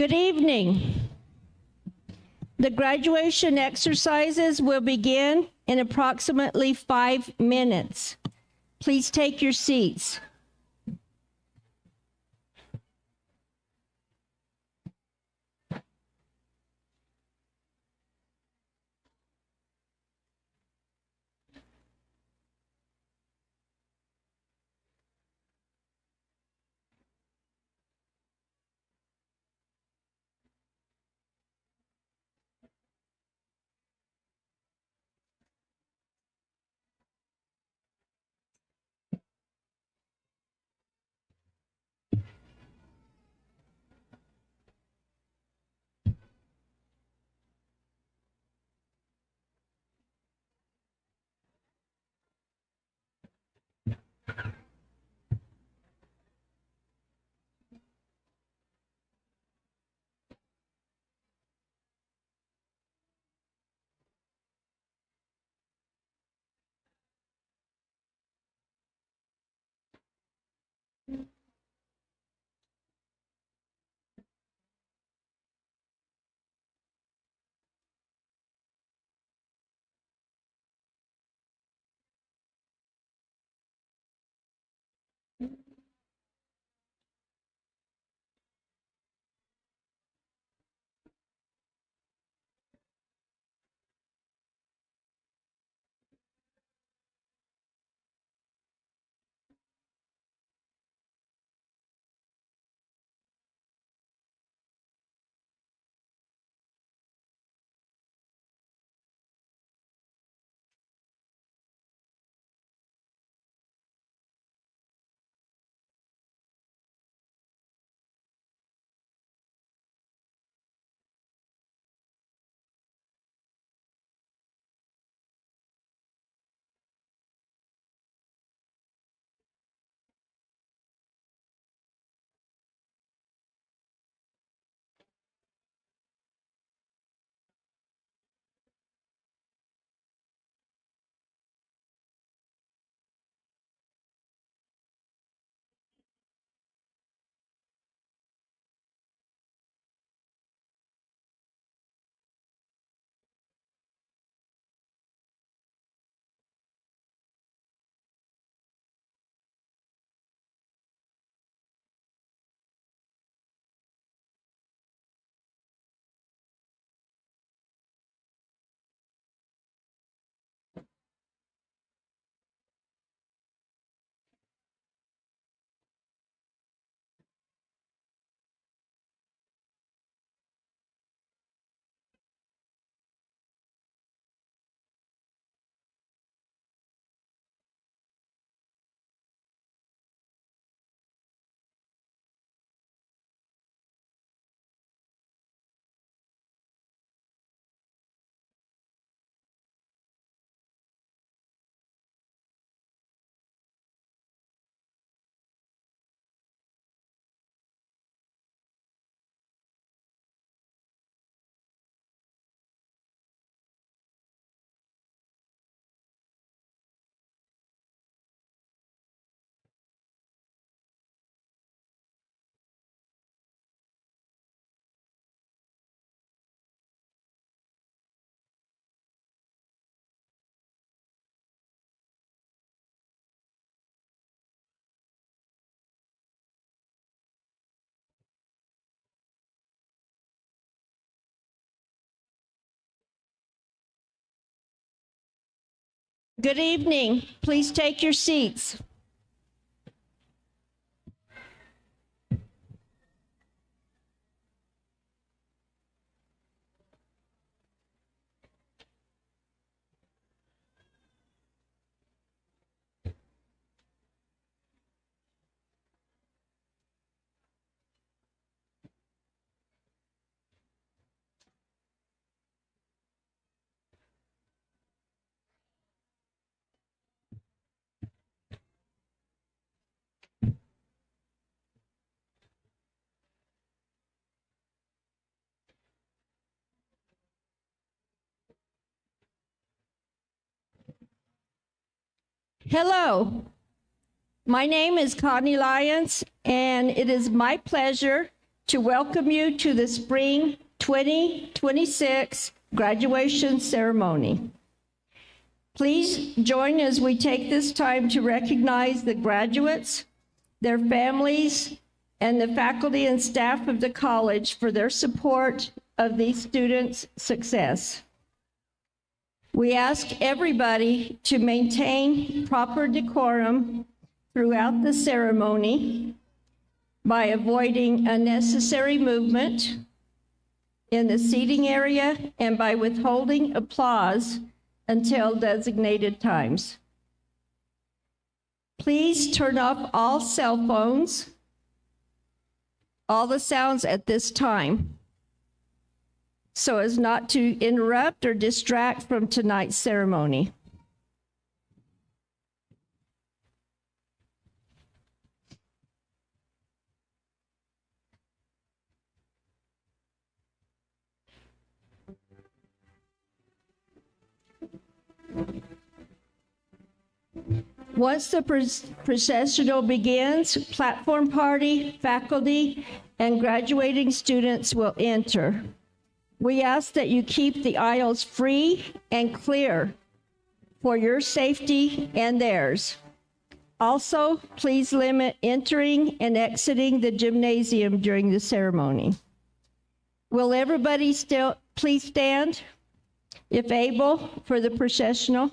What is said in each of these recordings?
Good evening. The graduation exercises will begin in approximately 5 minutes. Please take your seats. Good evening. Please take your seats. Hello. My name is Connie Lyons, and it is my pleasure to welcome you to the Spring 2026 graduation ceremony. Please join as we take this time to recognize the graduates, their families, and the faculty and staff of the college for their support of these students' success. We ask everybody to maintain proper decorum throughout the ceremony by avoiding unnecessary movement in the seating area and by withholding applause until designated times. Please turn off all cell phones, all the sounds at this time, so as not to interrupt or distract from tonight's ceremony. Once the processional begins, platform party, faculty, and graduating students will enter. We ask that you keep the aisles free and clear for your safety and theirs. Also, please limit entering and exiting the gymnasium during the ceremony. Will everybody still please stand, if able, for the processional?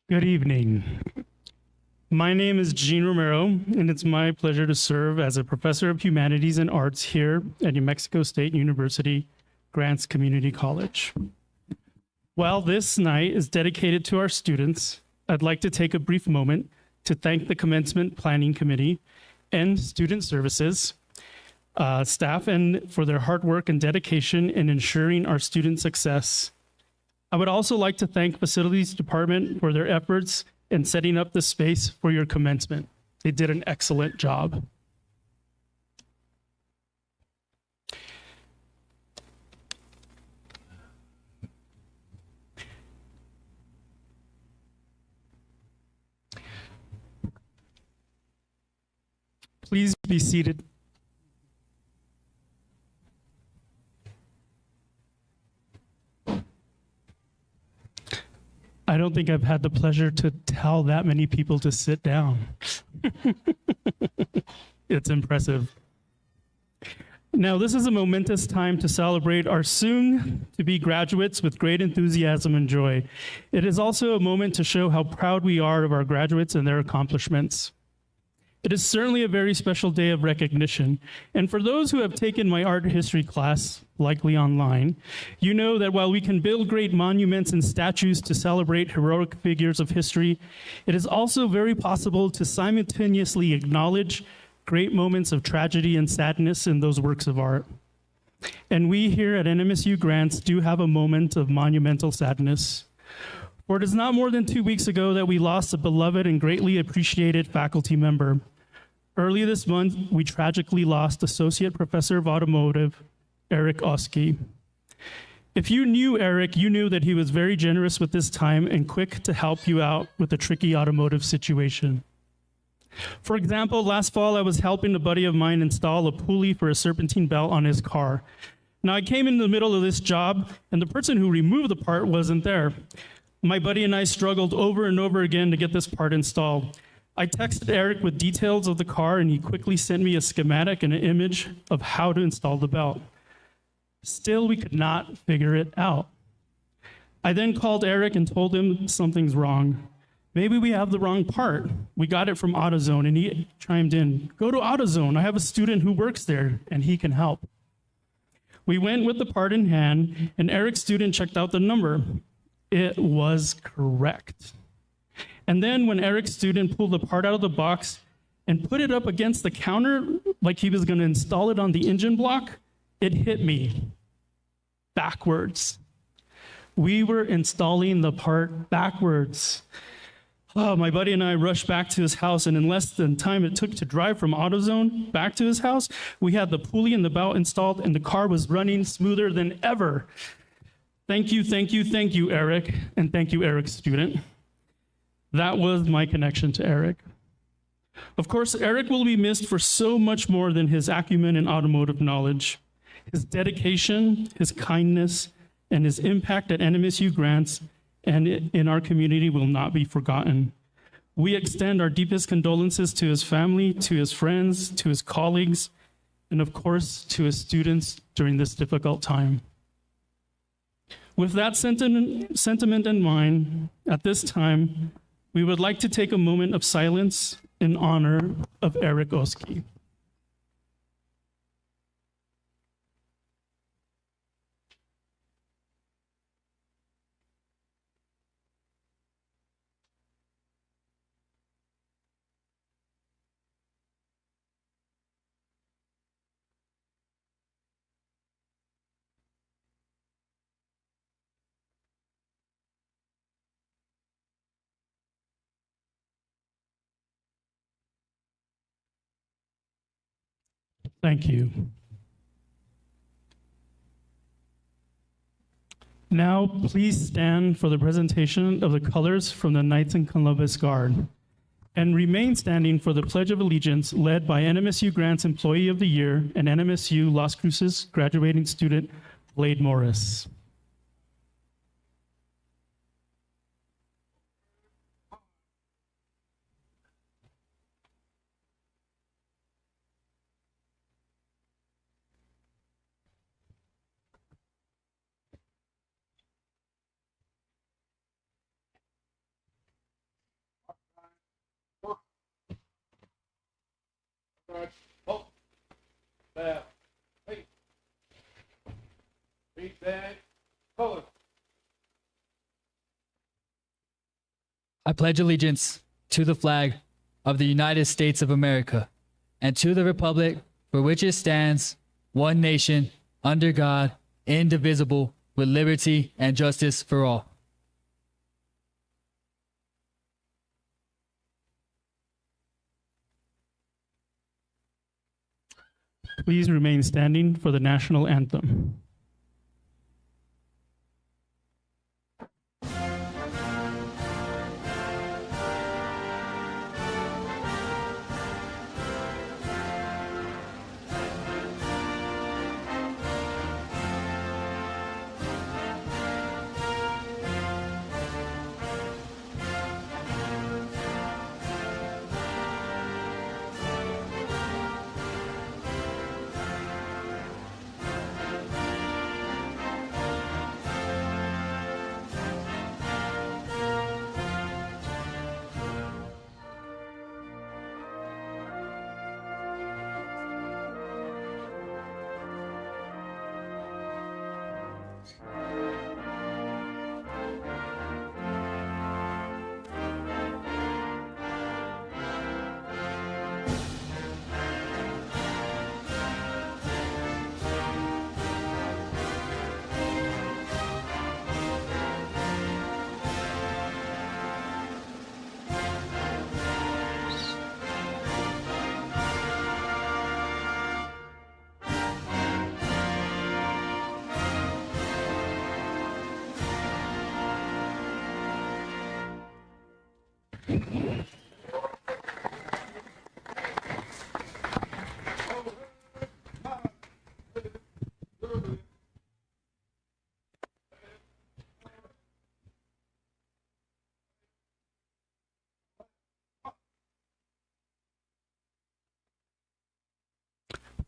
Good evening. My name is Gene Romero, and it's my pleasure to serve as a professor of humanities and arts here at New Mexico State University, Grants Community College. While this night is dedicated to our students, I'd like to take a brief moment to thank the Commencement Planning Committee and Student Services staff and for their hard work and dedication in ensuring our student success. I would also like to thank Facilities Department for their efforts in setting up the space for your commencement. They did an excellent job. Please be seated. I don't think I've had the pleasure to tell that many people to sit down. It's impressive. Now, this is a momentous time to celebrate our soon-to-be graduates with great enthusiasm and joy. It is also a moment to show how proud we are of our graduates and their accomplishments. It is certainly a very special day of recognition. And for those who have taken my art history class, likely online, you know that while we can build great monuments and statues to celebrate heroic figures of history, it is also very possible to simultaneously acknowledge great moments of tragedy and sadness in those works of art. And we here at NMSU Grants do have a moment of monumental sadness. For it is not more than 2 weeks ago that we lost a beloved and greatly appreciated faculty member. Early this month, we tragically lost Associate Professor of Automotive, Eric Oski. If you knew Eric, you knew that he was very generous with his time and quick to help you out with a tricky automotive situation. For example, last fall, I was helping a buddy of mine install a pulley for a serpentine belt on his car. Now, I came in the middle of this job, and the person who removed the part wasn't there. My buddy and I struggled over and over again to get this part installed. I texted Eric with details of the car, and he quickly sent me a schematic and an image of how to install the belt. Still, we could not figure it out. I then called Eric and told him something's wrong. Maybe we have the wrong part. We got it from AutoZone, and he chimed in, "Go to AutoZone. I have a student who works there, and he can help." We went with the part in hand, and Eric's student checked out the number. It was correct. And then when Eric's student pulled the part out of the box and put it up against the counter like he was going to install it on the engine block, it hit me backwards. We were installing the part backwards. Oh, my buddy and I rushed back to his house, and in less than time it took to drive from AutoZone back to his house, we had the pulley and the belt installed, and the car was running smoother than ever. Thank you, Eric, and thank you, Eric's student. That was my connection to Eric. Of course, Eric will be missed for so much more than his acumen and automotive knowledge. His dedication, his kindness, and his impact at NMSU Grants and in our community will not be forgotten. We extend our deepest condolences to his family, to his friends, to his colleagues, and of course, to his students during this difficult time. With that sentiment in mind, at this time, we would like to take a moment of silence in honor of Eric Oski. Thank you. Now, please stand for the presentation of the colors from the Knights and Columbus Guard, and remain standing for the Pledge of Allegiance led by NMSU Grants Employee of the Year and NMSU Las Cruces graduating student Blade Morris. forward. Hold. Left. Wait. Reach back. Forward. I pledge allegiance to the flag of the United States of America and to the republic for which it stands, one nation, under God, indivisible, with liberty and justice for all. Please remain standing for the national anthem.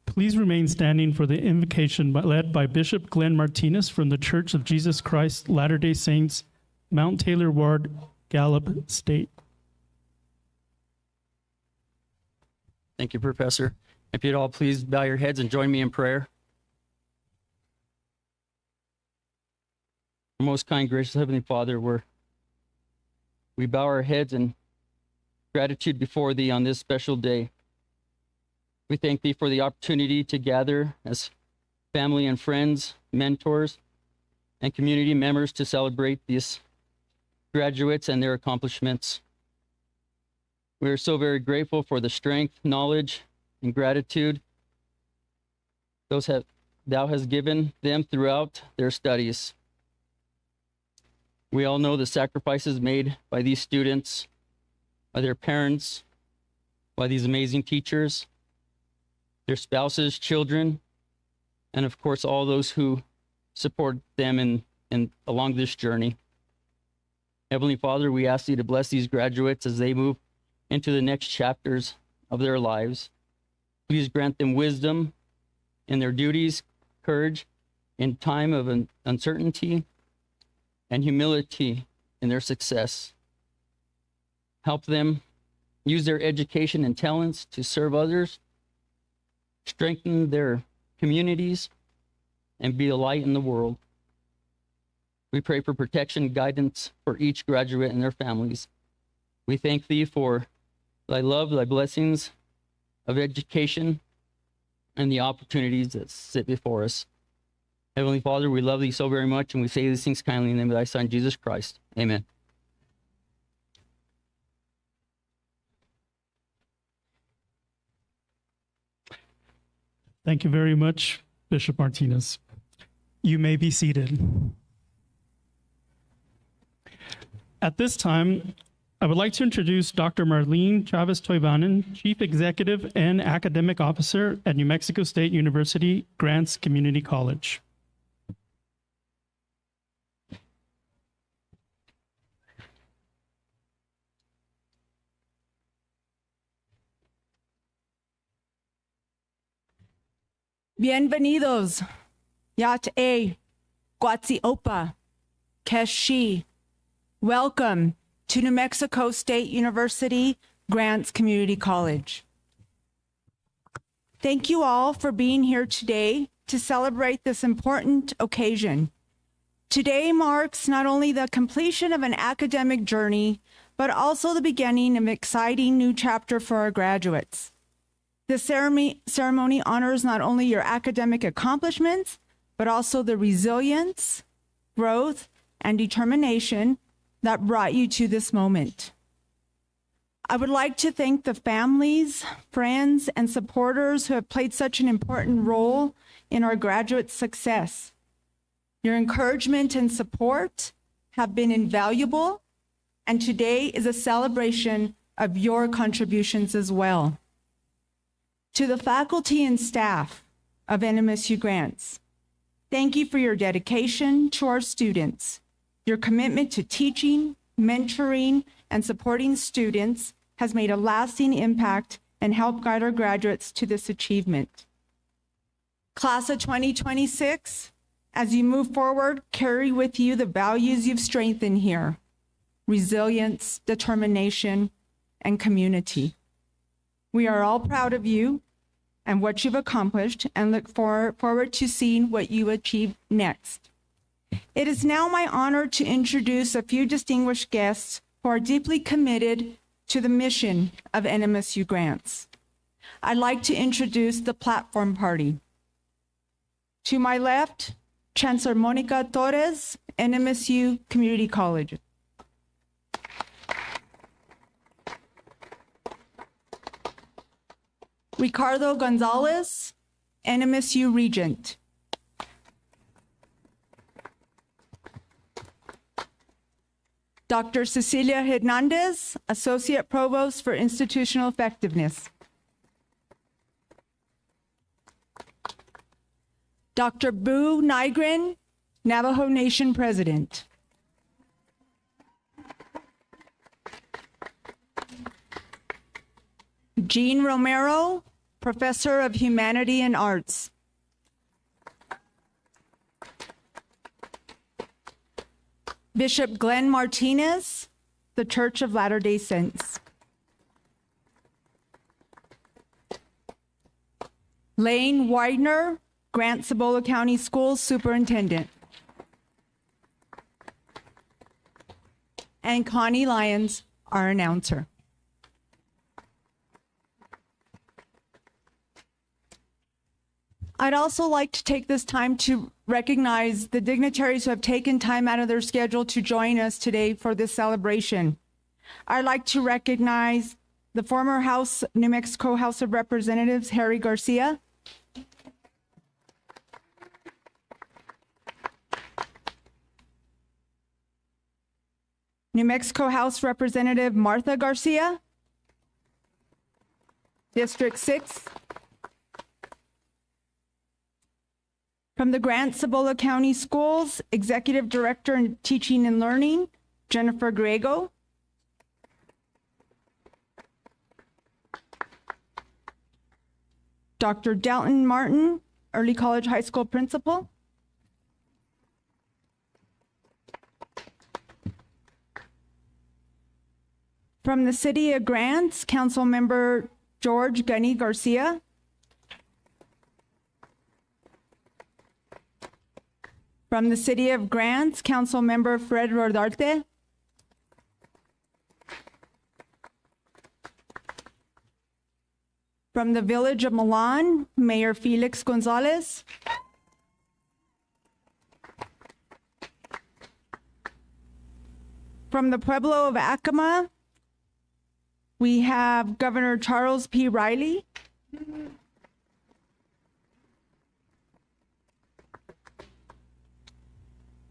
Please remain standing for the invocation led by Bishop Glenn Martinez from the Church of Jesus Christ Latter-day Saints, Mount Taylor Ward, Gallup State. Thank you, Professor. If you'd all please bow your heads and join me in prayer. Our most kind, gracious Heavenly Father, we bow our heads in gratitude before Thee on this special day. We thank Thee for the opportunity to gather as family and friends, mentors, and community members to celebrate these graduates and their accomplishments. We are so very grateful for the strength, knowledge, and gratitude Thou hast given them throughout their studies. We all know the sacrifices made by these students, by their parents, by these amazing teachers, their spouses, children, and of course, all those who support them in along this journey. Heavenly Father, we ask Thee to bless these graduates as they move into the next chapters of their lives. Please grant them wisdom in their duties, courage in time of uncertainty, and humility in their success. Help them use their education and talents to serve others, strengthen their communities, and be a light in the world. We pray for protection and guidance for each graduate and their families. We thank Thee for Thy love, Thy blessings of education, and the opportunities that sit before us. Heavenly Father, we love Thee so very much, and we say these things kindly in the name of Thy Son, Jesus Christ. Amen. Thank you very much, Bishop Martinez. You may be seated. At this time, I would like to introduce Dr. Marlene Chavez-Toivanen, Chief Executive and Academic Officer at New Mexico State University Grants Community College. Bienvenidos, Yat-e, Guatsi-opa, Keshi. Welcome to New Mexico State University Grants Community College. Thank you all for being here today to celebrate this important occasion. Today marks not only the completion of an academic journey, but also the beginning of an exciting new chapter for our graduates. This ceremony honors not only your academic accomplishments, but also the resilience, growth, and determination that brought you to this moment. I would like to thank the families, friends, and supporters who have played such an important role in our graduate success. Your encouragement and support have been invaluable, and today is a celebration of your contributions as well. To the faculty and staff of NMSU Grants, thank you for your dedication to our students. Your commitment to teaching, mentoring, and supporting students has made a lasting impact and helped guide our graduates to this achievement. Class of 2026, as you move forward, carry with you the values you've strengthened here: resilience, determination, and community. We are all proud of you and what you've accomplished and look forward to seeing what you achieve next. It is now my honor to introduce a few distinguished guests who are deeply committed to the mission of NMSU Grants. I'd like to introduce the platform party. To my left, Chancellor Monica Torres, NMSU Community College. Ricardo Gonzalez, NMSU Regent. Dr. Cecilia Hernandez, Associate Provost for Institutional Effectiveness. Dr. Boo Nygren, Navajo Nation President. Jean Romero, Professor of Humanity and Arts. Bishop Glenn Martinez, the Church of Latter-day Saints. Lane Widener, Grant-Cibola County Schools Superintendent. And Connie Lyons, our announcer. I'd also like to take this time to recognize the dignitaries who have taken time out of their schedule to join us today for this celebration. I'd like to recognize the former New Mexico House of Representatives, Harry Garcia. New Mexico House Representative Martha Garcia, District 6. From the Grant-Cibola County Schools, Executive Director in Teaching and Learning, Jennifer Griego. Dr. Dalton Martin, Early College High School Principal. From the City of Grants, Council Member George Gunny Garcia. From the City of Grants, Council Member Fred Rodarte. From the Village of Milan, Mayor Felix Gonzalez. From the Pueblo of Acoma, we have Governor Charles P. Riley.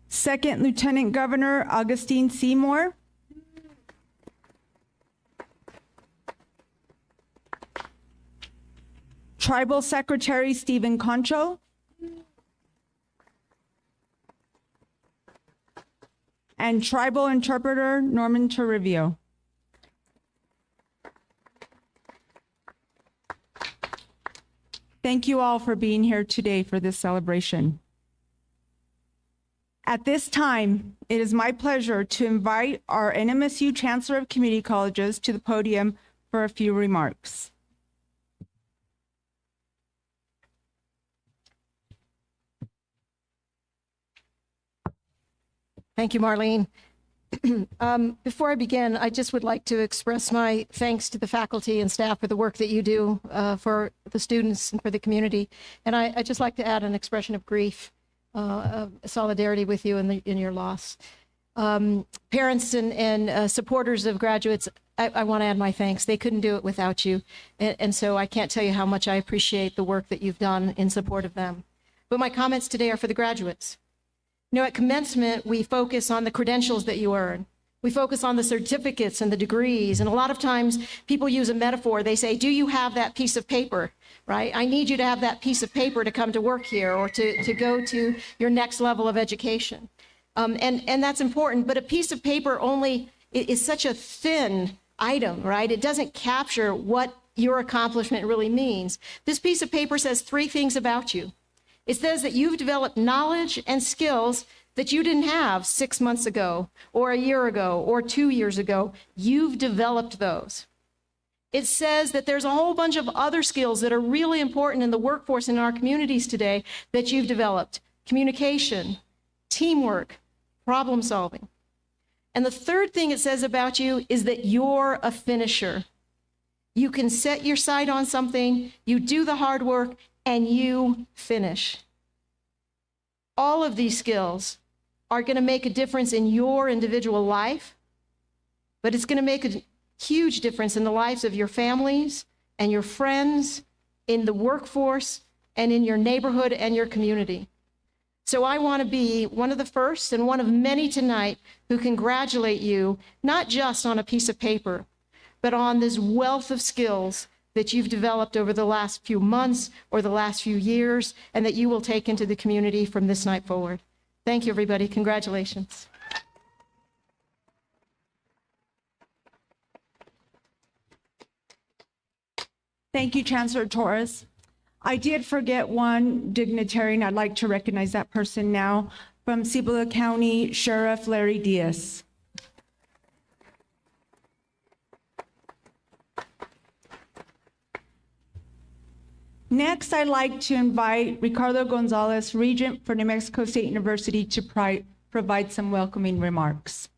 Second Lieutenant Governor Augustine Seymour. Tribal Secretary Stephen Concho. And Tribal Interpreter Norman Toribio. Thank you all for being here today for this celebration. At this time, it is my pleasure to invite our NMSU Chancellor of Community Colleges to the podium for a few remarks. Thank you, Marlene. Before I begin, I just would like to express my thanks to the faculty and staff for the work that you do for the students and for the community. And I'd just like to add an expression of grief, solidarity with you in your loss. Parents and supporters of graduates, I want to add my thanks. They couldn't do it without you. And so I can't tell you how much I appreciate the work that you've done in support of them. But my comments today are for the graduates. You know, at commencement, we focus on the credentials that you earn. We focus on the certificates and the degrees. And a lot of times people use a metaphor. They say, do you have that piece of paper, right? I need you to have that piece of paper to come to work here or to go to your next level of education. And that's important, but a piece of paper only is such a thin item, right? It doesn't capture what your accomplishment really means. This piece of paper says 3 things about you. It says that you've developed knowledge and skills that you didn't have 6 months ago, or a year ago, or 2 years ago. You've developed those. It says that there's a whole bunch of other skills that are really important in the workforce in our communities today that you've developed. Communication, teamwork, problem solving. And the third thing it says about you is that you're a finisher. You can set your sight on something, you do the hard work, and you finish. All of these skills are going to make a difference in your individual life, but it's going to make a huge difference in the lives of your families and your friends, in the workforce, and in your neighborhood and your community. So I want to be one of the first and one of many tonight who congratulate you, not just on a piece of paper, but on this wealth of skills that you've developed over the last few months or the last few years, and that you will take into the community from this night forward. Thank you, everybody. Congratulations. Thank you, Chancellor Torres. I did forget one dignitary, and I'd like to recognize that person now. From Cibola County, Sheriff Larry Diaz. Next, I'd like to invite Ricardo Gonzalez, Regent for New Mexico State University, to provide some welcoming remarks.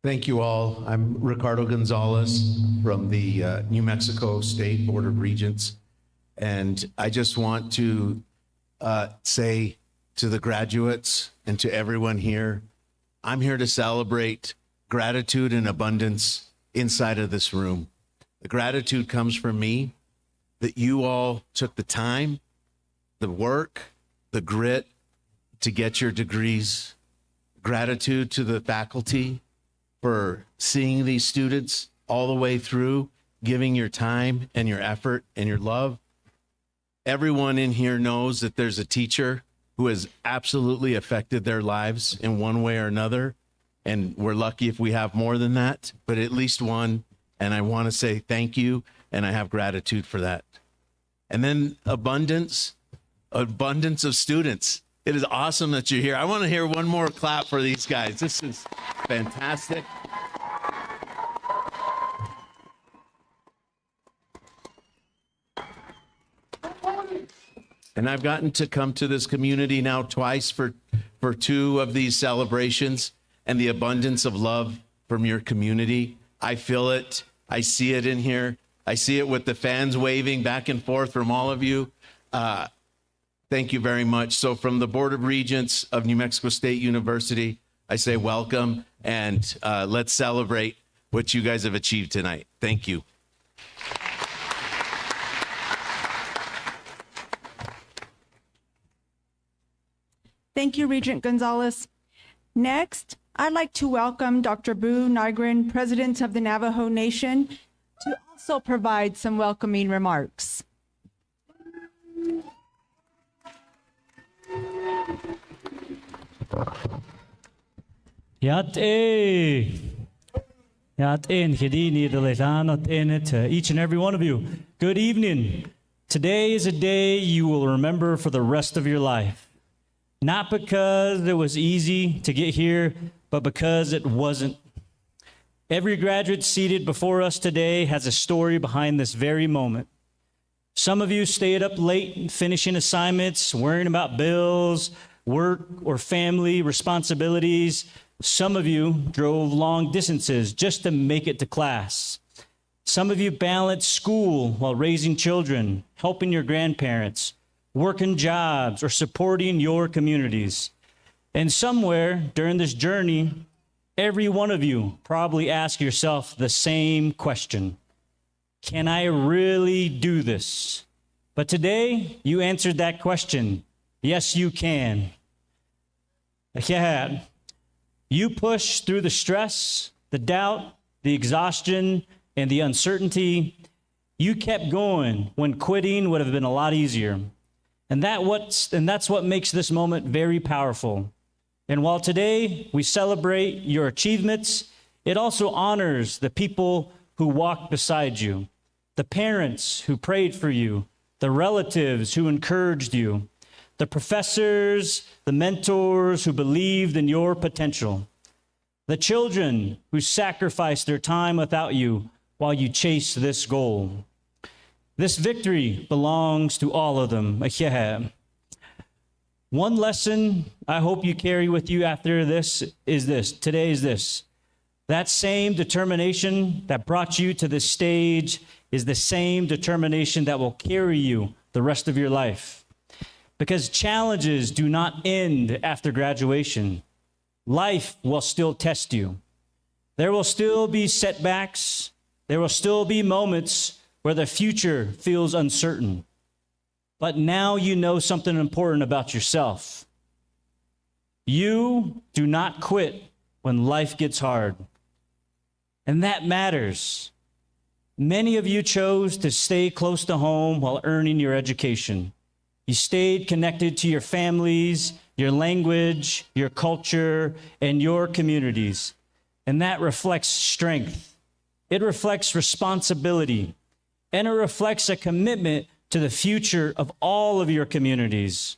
Thank you all. I'm Ricardo Gonzalez from the New Mexico State Board of Regents. And I just want to say to the graduates and to everyone here, I'm here to celebrate gratitude and abundance inside of this room. The gratitude comes from me that you all took the time, the work, the grit to get your degrees. Gratitude to the faculty for seeing these students all the way through, giving your time and your effort and your love. Everyone in here knows that there's a teacher who has absolutely affected their lives in one way or another. And we're lucky if we have more than that, but at least one. And I want to say thank you, and I have gratitude for that. And then abundance of students. It is awesome that you're here. I want to hear one more clap for these guys. This is fantastic. And I've gotten to come to this community now twice for 2 of these celebrations, and the abundance of love from your community. I feel it. I see it in here. I see it with the fans waving back and forth from all of you. Thank you very much. So from the Board of Regents of New Mexico State University, I say welcome, and let's celebrate what you guys have achieved tonight. Thank you. Thank you, Regent Gonzalez. Next, I'd like to welcome Dr. Boo Nygren, President of the Navajo Nation, to also provide some welcoming remarks. To each and every one of you, good evening. Today is a day you will remember for the rest of your life. Not because it was easy to get here, but because it wasn't. Every graduate seated before us today has a story behind this very moment. Some of you stayed up late finishing assignments, worrying about bills, work, or family responsibilities. Some of you drove long distances just to make it to class. Some of you balanced school while raising children, helping your grandparents, working jobs, or supporting your communities. And somewhere during this journey, every one of you probably ask yourself the same question. Can I really do this? But today, you answered that question. Yes, you can. Yeah. You pushed through the stress, the doubt, the exhaustion, and the uncertainty. You kept going when quitting would have been a lot easier. And that's what makes this moment very powerful. And while today we celebrate your achievements, it also honors the people who walked beside you, the parents who prayed for you, the relatives who encouraged you, the professors, the mentors who believed in your potential, the children who sacrificed their time without you while you chased this goal. This victory belongs to all of them. One lesson I hope you carry with you after this is this. Today is this. That same determination that brought you to this stage is the same determination that will carry you the rest of your life. Because challenges do not end after graduation. Life will still test you. There will still be setbacks. There will still be moments where the future feels uncertain. But now you know something important about yourself. You do not quit when life gets hard. And that matters. Many of you chose to stay close to home while earning your education. You stayed connected to your families, your language, your culture, and your communities. And that reflects strength. It reflects responsibility. And it reflects a commitment to the future of all of your communities.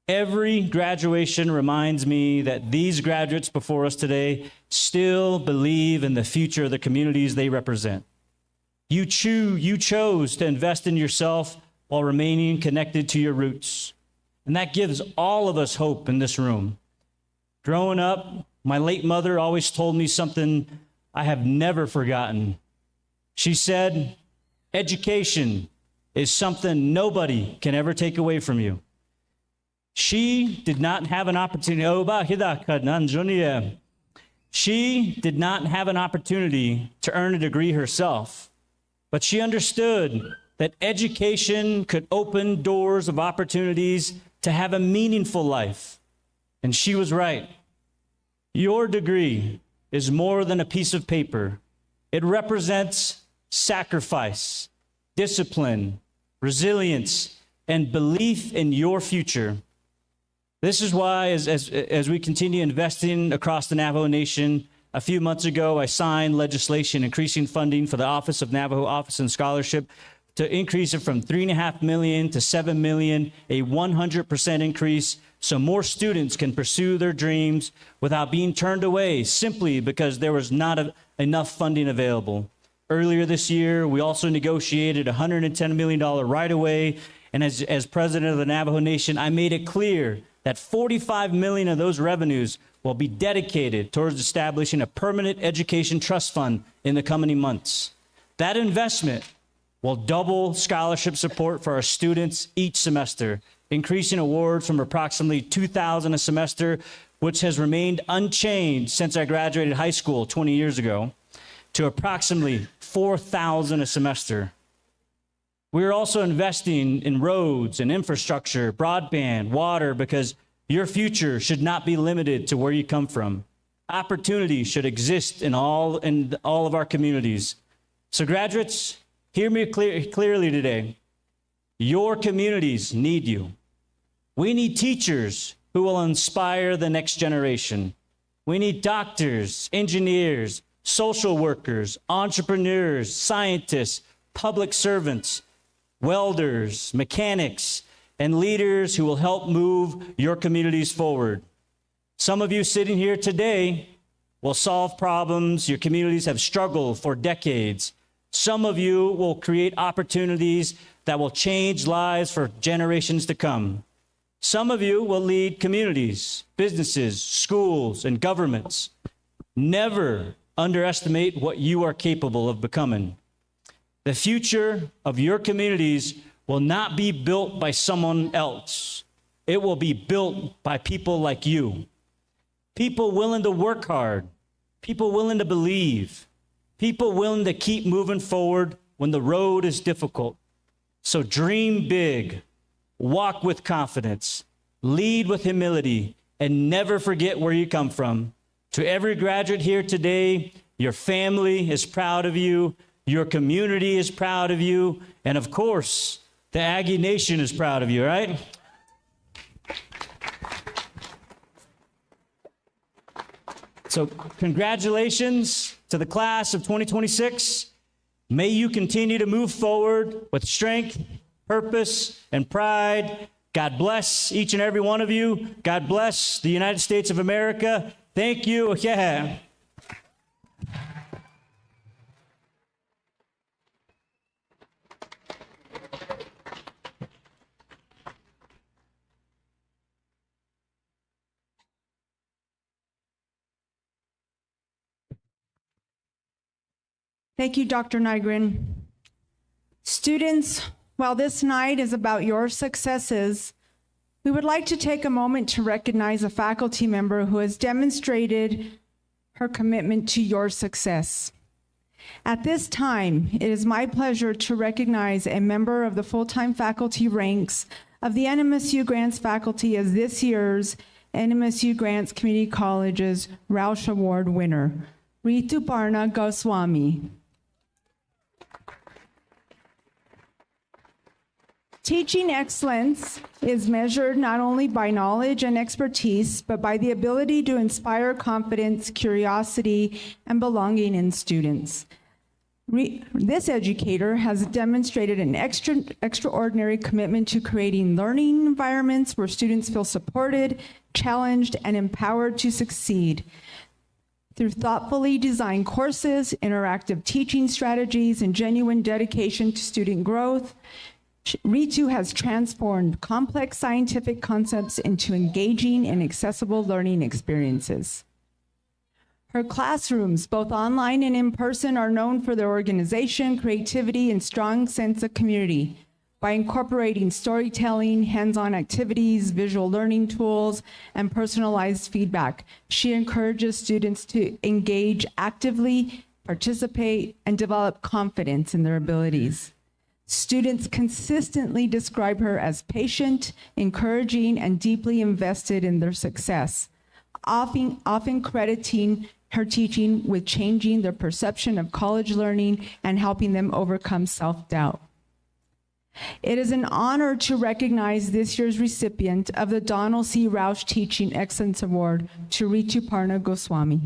Every graduation reminds me that these graduates before us today still believe in the future of the communities they represent. You chose to invest in yourself while remaining connected to your roots. And that gives all of us hope in this room. Growing up, my late mother always told me something I have never forgotten. She said, education is something nobody can ever take away from you. She did not have an opportunity. She did not have an opportunity to earn a degree herself, but she understood that education could open doors of opportunities to have a meaningful life. And she was right. Your degree is more than a piece of paper. It represents sacrifice, discipline, resilience, and belief in your future. This is why, as we continue investing across the Navajo Nation, a few months ago, I signed legislation increasing funding for the Office of Navajo Office and Scholarship to increase it from $3.5 million to $7 million, a 100% increase, so more students can pursue their dreams without being turned away simply because there was not enough funding available. Earlier this year, we also negotiated a $110 million right-of-way, and as president of the Navajo Nation, I made it clear that $45 million of those revenues will be dedicated towards establishing a permanent education trust fund in the coming months. That investment will double scholarship support for our students each semester, increasing awards from approximately $2,000 a semester, which has remained unchanged since I graduated high school 20 years ago, to approximately $4,000 a semester. We're also investing in roads and infrastructure, broadband, water, because your future should not be limited to where you come from. Opportunity should exist in all of our communities. So graduates, hear me clearly today. Your communities need you. We need teachers who will inspire the next generation. We need doctors, engineers, social workers, entrepreneurs, scientists, public servants, welders, mechanics, and leaders who will help move your communities forward. Some of you sitting here today will solve problems your communities have struggled for decades. Some of you will create opportunities that will change lives for generations to come. Some of you will lead communities, businesses, schools, and governments. Never underestimate what you are capable of becoming. The future of your communities will not be built by someone else. It will be built by people like you. People willing to work hard, people willing to believe, people willing to keep moving forward when the road is difficult. So dream big, walk with confidence, lead with humility, and never forget where you come from. To every graduate here today, your family is proud of you, your community is proud of you, and of course, the Aggie Nation is proud of you, right? So congratulations to the class of 2026. May you continue to move forward with strength, purpose, and pride. God bless each and every one of you. God bless the United States of America. Thank you. Yeah. Thank you, Dr. Nygren. Students, while this night is about your successes, we would like to take a moment to recognize a faculty member who has demonstrated her commitment to your success. At this time, it is my pleasure to recognize a member of the full-time faculty ranks of the NMSU Grants faculty as this year's NMSU Grants Community College's Roush Award winner, Rituparna Goswami. Teaching excellence is measured not only by knowledge and expertise, but by the ability to inspire confidence, curiosity, and belonging in students. This educator has demonstrated an extraordinary commitment to creating learning environments where students feel supported, challenged, and empowered to succeed. Through thoughtfully designed courses, interactive teaching strategies, and genuine dedication to student growth, Ritu has transformed complex scientific concepts into engaging and accessible learning experiences. Her classrooms, both online and in person, are known for their organization, creativity, and strong sense of community. By incorporating storytelling, hands-on activities, visual learning tools, and personalized feedback, she encourages students to engage actively, participate, and develop confidence in their abilities. Students consistently describe her as patient, encouraging, and deeply invested in their success, often crediting her teaching with changing their perception of college learning and helping them overcome self-doubt. It is an honor to recognize this year's recipient of the Donald C. Roush Teaching Excellence Award, to Rituparna Goswami.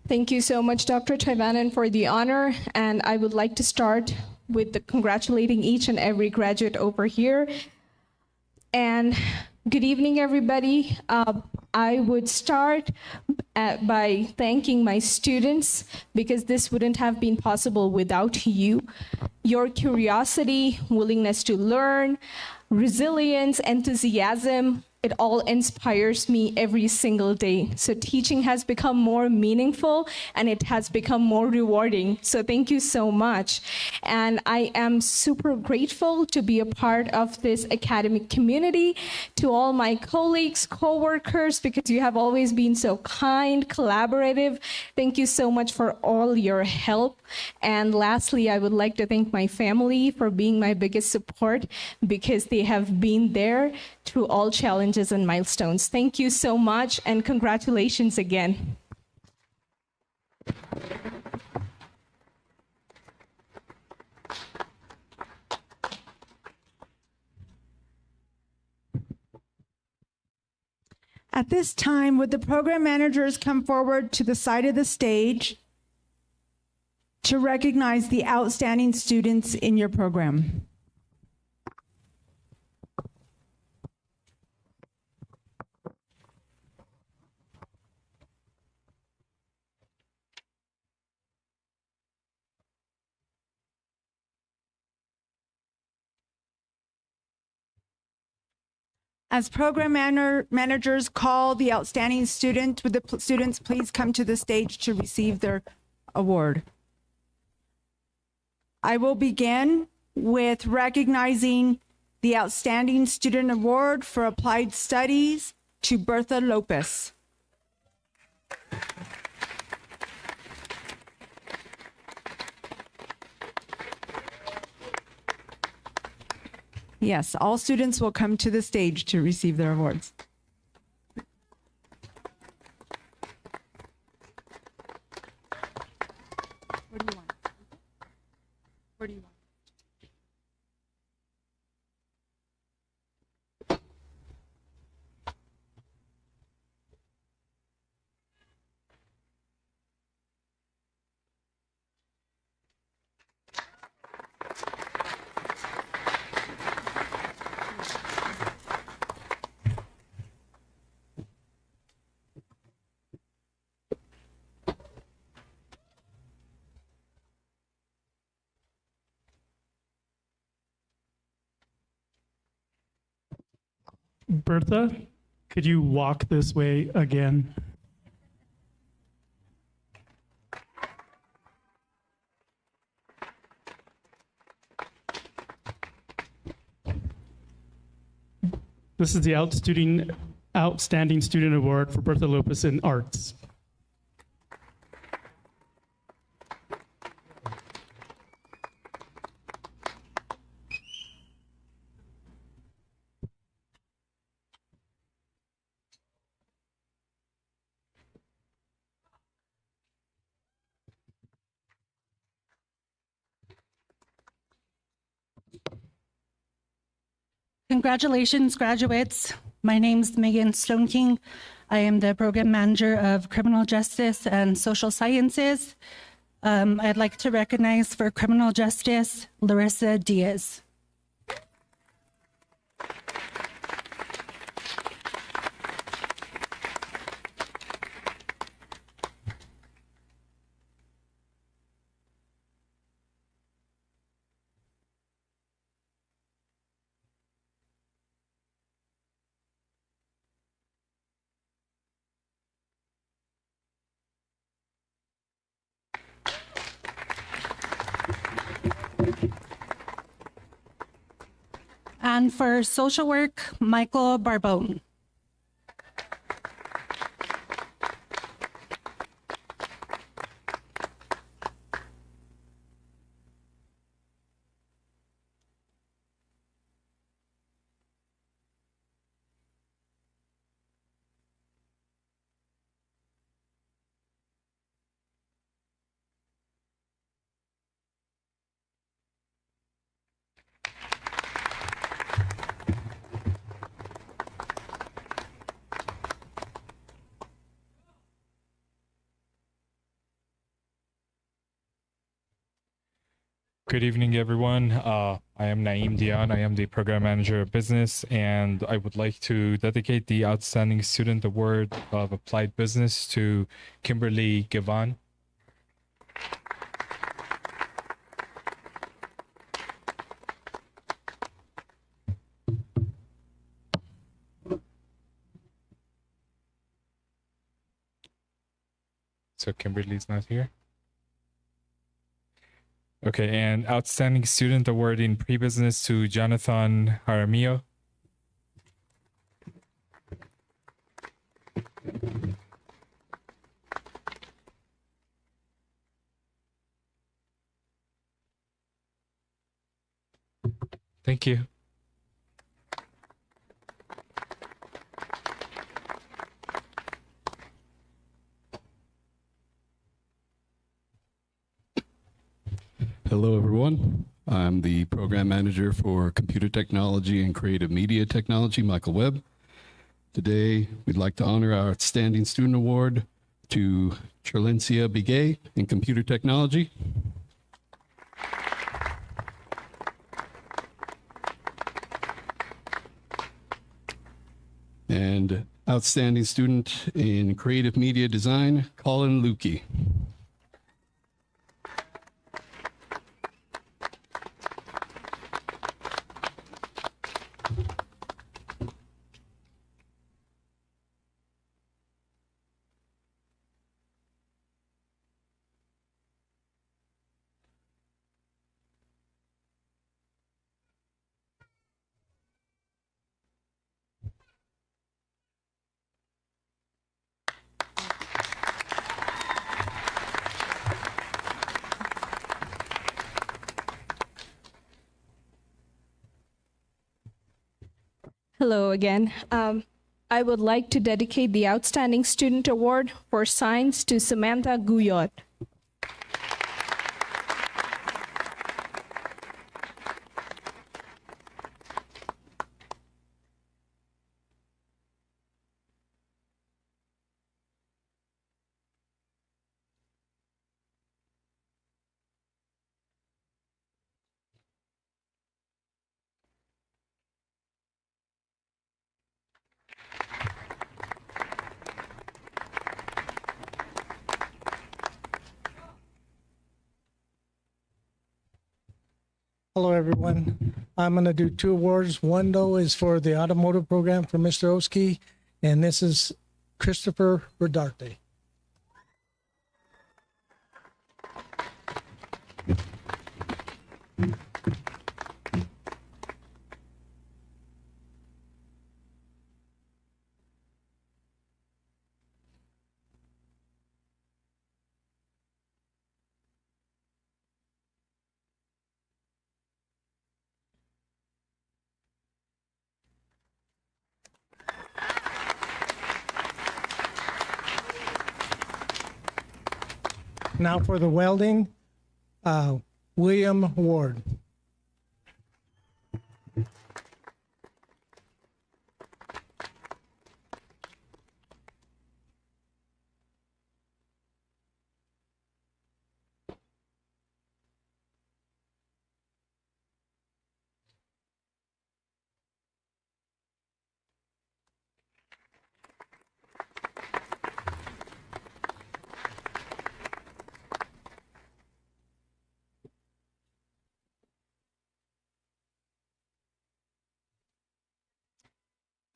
Thank you so much, Dr. Taivanan, for the honor. And I would like to start with congratulating each and every graduate over here. And good evening, everybody. I would start by thanking my students, because this wouldn't have been possible without you. Your curiosity, willingness to learn, resilience, enthusiasm, it all inspires me every single day. So teaching has become more meaningful and it has become more rewarding. So thank you so much. And I am super grateful to be a part of this academic community, to all my colleagues, co-workers, because you have always been so kind, collaborative. Thank you so much for all your help. And lastly, I would like to thank my family for being my biggest support, because they have been there through all challenges and milestones. Thank you so much, and congratulations again. At this time, would the program managers come forward to the side of the stage to recognize the outstanding students in your program? As program managers call the outstanding student, would the students please come to the stage to receive their award? I will begin with recognizing the Outstanding Student Award for Applied Studies to Bertha Lopez. Yes, all students will come to the stage to receive their awards. What do you want? What do you want? Bertha, could you walk this way again? This is the Outstanding Student Award for Bertha Lopez in Arts. Congratulations, graduates. My name's Megan Stoneking. I am the program manager of Criminal Justice and Social Sciences. I'd like to recognize for Criminal Justice, Larissa Diaz. And for social work, Michael Barbone. Good evening, everyone. I am Naeem Dian. I am the Program Manager of Business, and I would like to dedicate the Outstanding Student Award of Applied Business to Kimberly Gavan. So Kimberly's not here. Okay, and Outstanding Student Award in Pre-Business to Jonathan Jaramillo. Thank you. Hello, everyone. I'm the Program Manager for Computer Technology and Creative Media Technology, Michael Webb. Today, we'd like to honor our Outstanding Student Award to Charlencia Bigay in Computer Technology. And Outstanding Student in Creative Media Design, Colin Lukey. Hello again. I would like to dedicate the Outstanding Student Award for Science to Samantha Guyot. Hello, everyone. I'm going to do 2 awards. One, though, is for the automotive program for Mr. Oski, and this is Christopher Rodarte. Now for the welding, William Ward.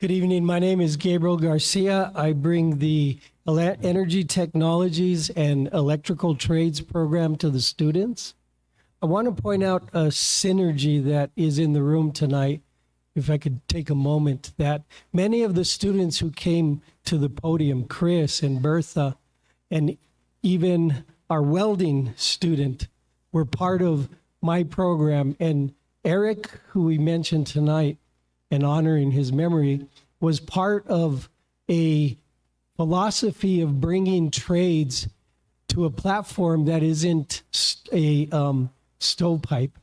Good evening. My name is Gabriel Garcia. I bring the Energy Technologies and Electrical Trades program to the students. I want to point out a synergy that is in the room tonight. If I could take a moment, that many of the students who came to the podium, Chris and Bertha, and even our welding student, were part of my program. And Eric, who we mentioned tonight, and honoring his memory, was part of a philosophy of bringing trades to a platform that isn't a stovepipe.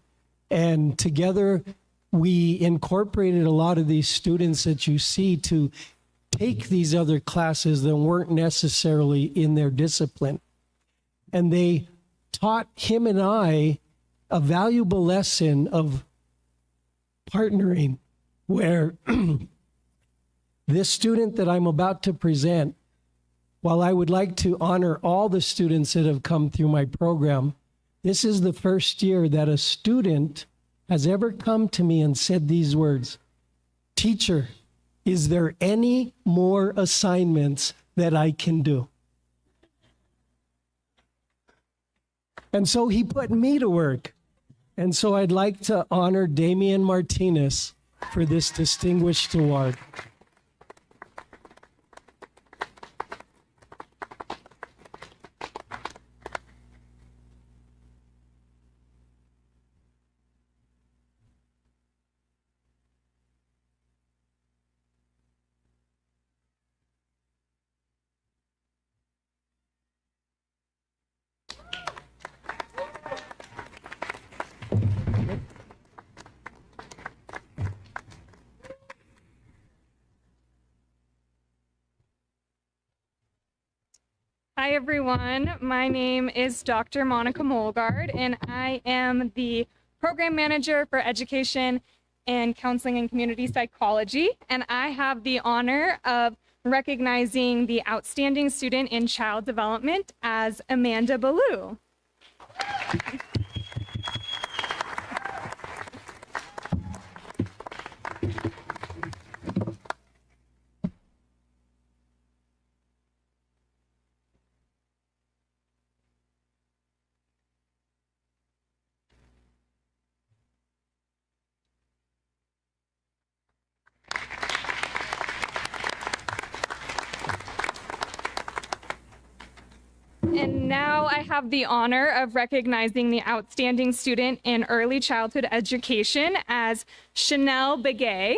And together, we incorporated a lot of these students that you see to take these other classes that weren't necessarily in their discipline. And they taught him and I a valuable lesson of partnering, where this student that I'm about to present, while I would like to honor all the students that have come through my program, this is the first year that a student has ever come to me and said these words: "Teacher, is there any more assignments that I can do?" And so he put me to work. And so I'd like to honor Damian Martinez for this distinguished award. Hi, everyone. My name is Dr. Monica Molgard, and I am the Program Manager for Education and Counseling and Community Psychology. And I have the honor of recognizing the outstanding student in child development as Amanda Ballou. And now I have the honor of recognizing the outstanding student in early childhood education as Chanel Begay.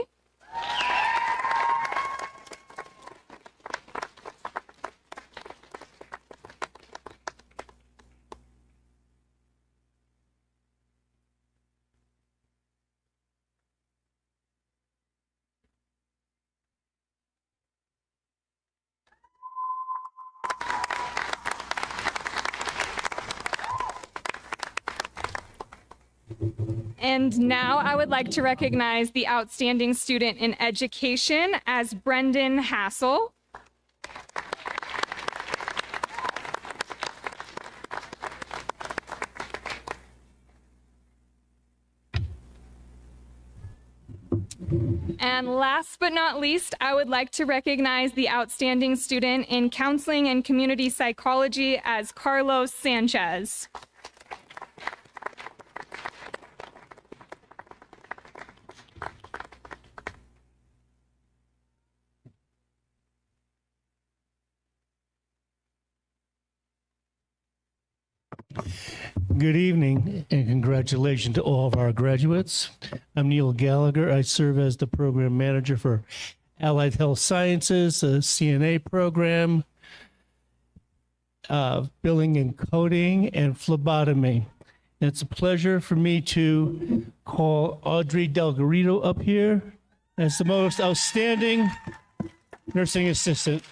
And now I would like to recognize the outstanding student in education as Brendan Hassel. And last but not least, I would like to recognize the outstanding student in counseling and community psychology as Carlos Sanchez. Good evening and congratulations to all of our graduates. I'm Neil Gallagher. I serve as the program manager for Allied Health Sciences, the CNA program, billing and coding, and phlebotomy. And it's a pleasure for me to call Audrey Delgarito up here as the most outstanding nursing assistant.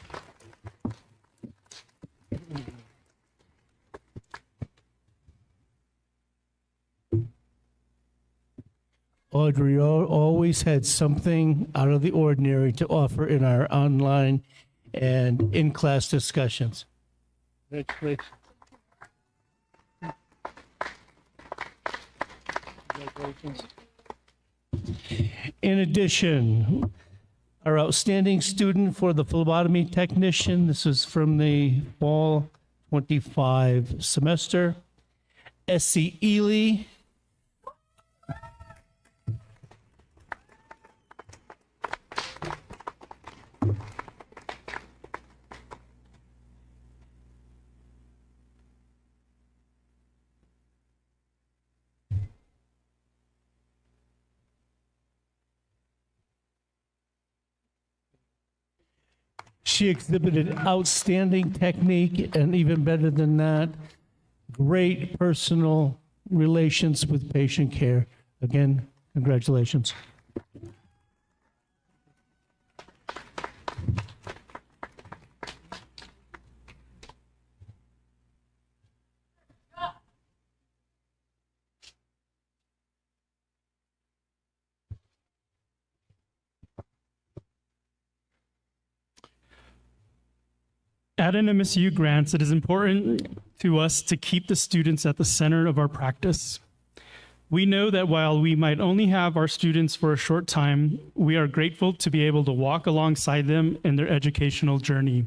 Audrey always had something out of the ordinary to offer in our online and in-class discussions. Congratulations. In addition, our outstanding student for the phlebotomy technician, this is from the fall 25 semester, Essie Ely. She exhibited outstanding technique and even better than that, great personal relations with patient care. Again, congratulations. At NMSU grants, it is important to us to keep the students at the center of our practice. We know that while we might only have our students for a short time, we are grateful to be able to walk alongside them in their educational journey.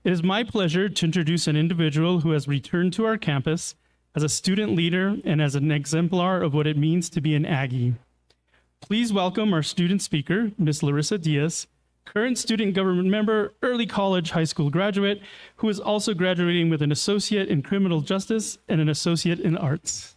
It is my pleasure to introduce an individual who has returned to our campus as a student leader and as an exemplar of what it means to be an Aggie. Please welcome our student speaker, Ms. Larissa Diaz, current student government member, early college high school graduate, who is also graduating with an associate in criminal justice and an associate in arts.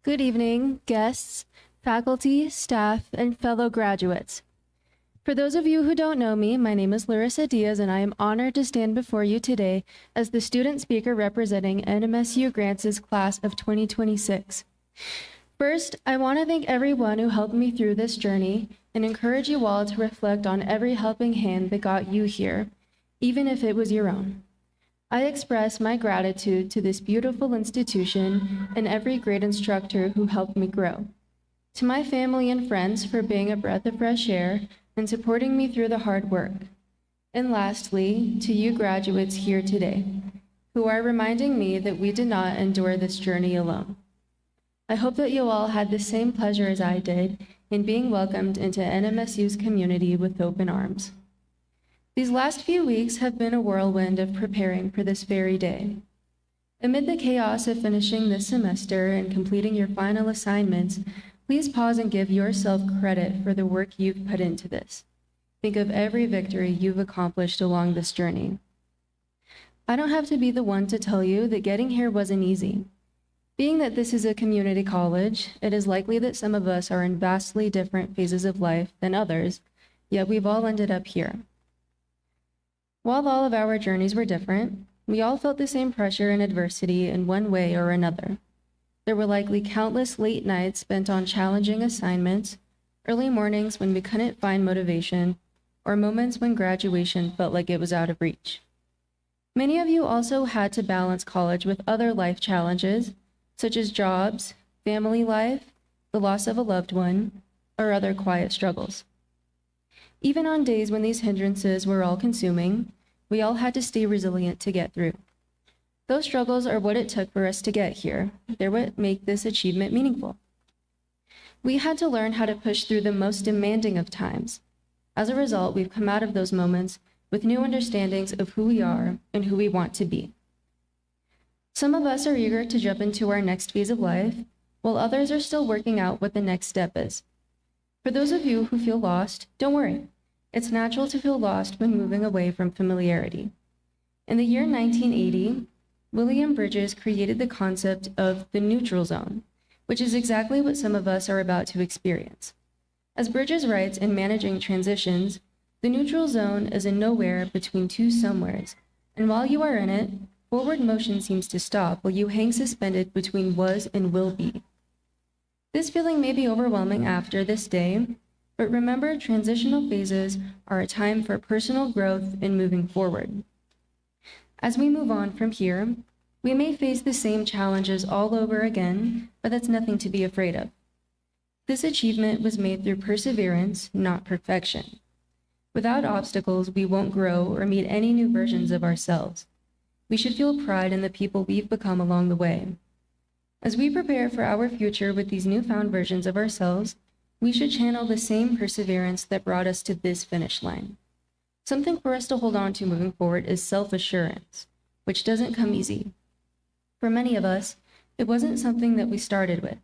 Good evening, guests, faculty, staff, and fellow graduates. For those of you who don't know me, my name is Larissa Diaz, and I am honored to stand before you today as the student speaker representing NMSU Grants' class of 2026. First, I want to thank everyone who helped me through this journey and encourage you all to reflect on every helping hand that got you here, even if it was your own. I express my gratitude to this beautiful institution and every great instructor who helped me grow. To my family and friends for being a breath of fresh air and supporting me through the hard work. And lastly, to you graduates here today, who are reminding me that we did not endure this journey alone. I hope that you all had the same pleasure as I did in being welcomed into NMSU's community with open arms. These last few weeks have been a whirlwind of preparing for this very day. Amid the chaos of finishing this semester and completing your final assignments, please pause and give yourself credit for the work you've put into this. Think of every victory you've accomplished along this journey. I don't have to be the one to tell you that getting here wasn't easy. Being that this is a community college, it is likely that some of us are in vastly different phases of life than others, yet we've all ended up here. While all of our journeys were different, we all felt the same pressure and adversity in one way or another. There were likely countless late nights spent on challenging assignments, early mornings when we couldn't find motivation, or moments when graduation felt like it was out of reach. Many of you also had to balance college with other life challenges, such as jobs, family life, the loss of a loved one, or other quiet struggles. Even on days when these hindrances were all-consuming, we all had to stay resilient to get through. Those struggles are what it took for us to get here. They're what make this achievement meaningful. We had to learn how to push through the most demanding of times. As a result, we've come out of those moments with new understandings of who we are and who we want to be. Some of us are eager to jump into our next phase of life, while others are still working out what the next step is. For those of you who feel lost, don't worry. It's natural to feel lost when moving away from familiarity. In the year 1980, William Bridges created the concept of the neutral zone, which is exactly what some of us are about to experience. As Bridges writes in Managing Transitions, the neutral zone is a nowhere between two somewheres, and while you are in it, forward motion seems to stop while you hang suspended between was and will be. This feeling may be overwhelming after this day, but remember, transitional phases are a time for personal growth and moving forward. As we move on from here, we may face the same challenges all over again, but that's nothing to be afraid of. This achievement was made through perseverance, not perfection. Without obstacles, we won't grow or meet any new versions of ourselves. We should feel pride in the people we've become along the way. As we prepare for our future with these newfound versions of ourselves, we should channel the same perseverance that brought us to this finish line. Something for us to hold on to moving forward is self-assurance, which doesn't come easy. For many of us, it wasn't something that we started with.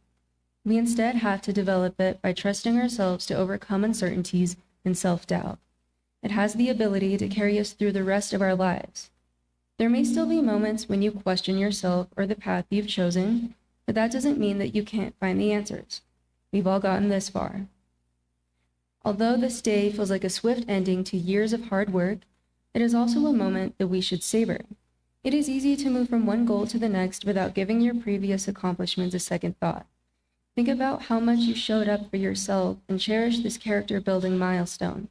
We instead have to develop it by trusting ourselves to overcome uncertainties and self-doubt. It has the ability to carry us through the rest of our lives. There may still be moments when you question yourself or the path you've chosen, but that doesn't mean that you can't find the answers. We've all gotten this far. Although this day feels like a swift ending to years of hard work, it is also a moment that we should savor. It is easy to move from one goal to the next without giving your previous accomplishments a second thought. Think about how much you showed up for yourself and cherish this character-building milestone.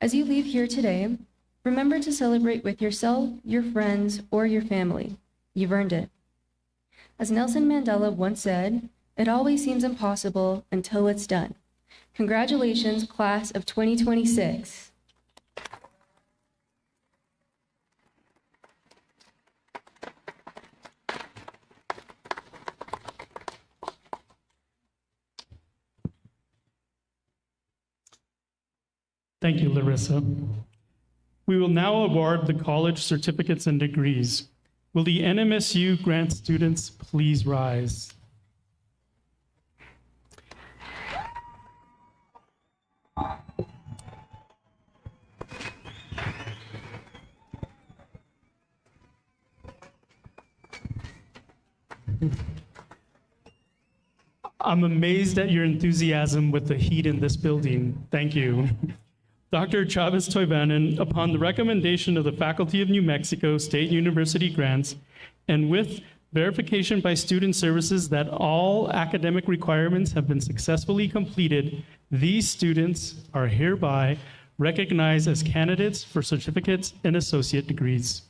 As you leave here today, remember to celebrate with yourself, your friends, or your family. You've earned it. As Nelson Mandela once said, it always seems impossible until it's done. Congratulations, class of 2026. Thank you, Larissa. We will now award the college certificates and degrees. Will the NMSU grant students please rise? I'm amazed at your enthusiasm with the heat in this building. Thank you. Dr. Chavez Toivanen, upon the recommendation of the Faculty of New Mexico State University Grants, and with verification by Student Services that all academic requirements have been successfully completed, these students are hereby recognized as candidates for certificates and associate degrees.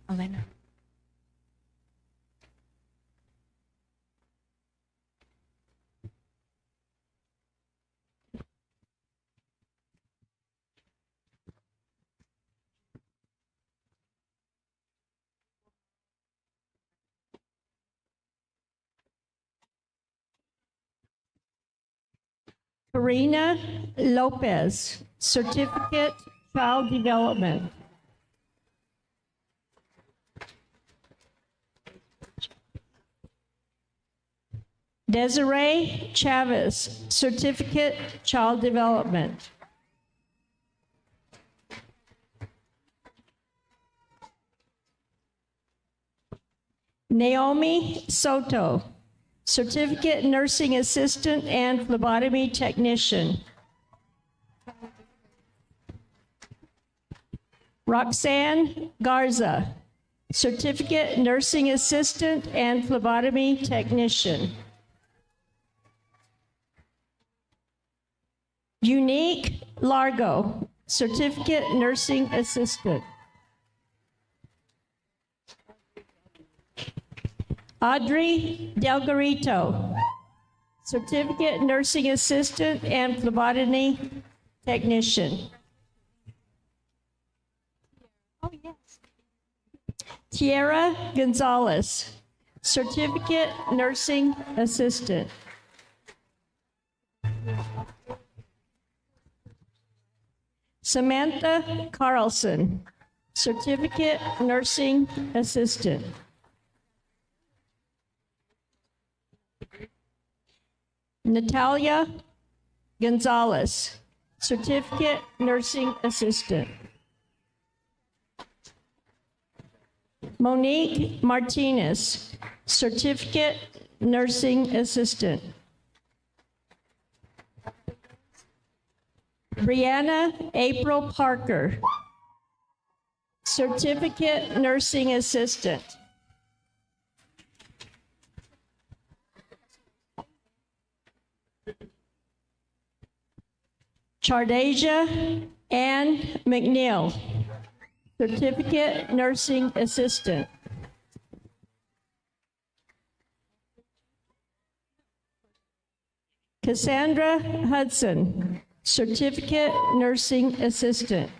Elena. Karina Lopez, Certificate, Child Development. Desiree Chavez, Certificate, Child Development. Naomi Soto, Certificate Nursing Assistant and Phlebotomy Technician. Roxanne Garza, Certificate Nursing Assistant and Phlebotomy Technician. Unique Largo, Certificate Nursing Assistant. Audrey Delgarito, Certificate Nursing Assistant and Phlebotomy Technician. Oh, yes. Tierra Gonzalez, Certificate Nursing Assistant. Samantha Carlson, Certificate Nursing Assistant. Natalia Gonzalez, Certificate Nursing Assistant. Monique Martinez, Certificate Nursing Assistant. Brianna April Parker, Certificate Nursing Assistant. Chardasia Ann McNeil, Certificate Nursing Assistant. Cassandra Hudson, Certificate Nursing Assistant.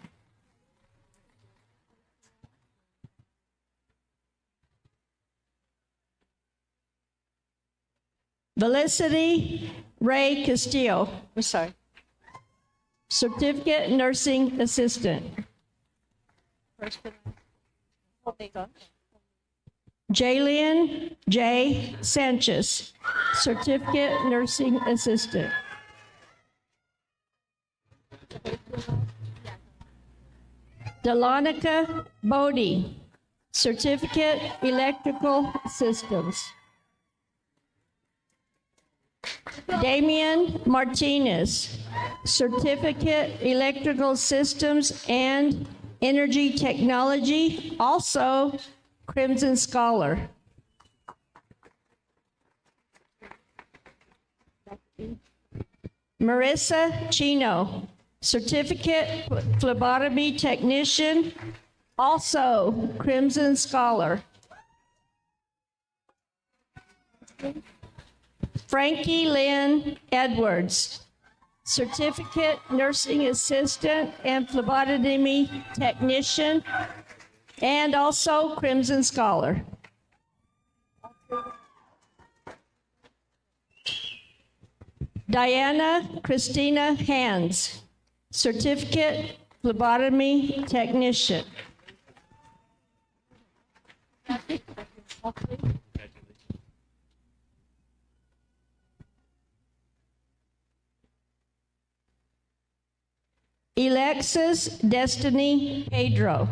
Felicity Ray Castillo, I'm sorry, Certificate Nursing Assistant. Jalian J. Sanchez, Certificate Nursing Assistant. Delonica Bodie, Certificate Electrical Systems. Damian Martinez, Certificate Electrical Systems and Energy Technology, also Crimson Scholar. Marissa Chino, Certificate Phlebotomy Technician, also Crimson Scholar. Frankie Lynn Edwards, Certificate Nursing Assistant and Phlebotomy Technician, and also Crimson Scholar. Diana Christina Hands, Certificate Phlebotomy Technician. Alexis Destiny Pedro,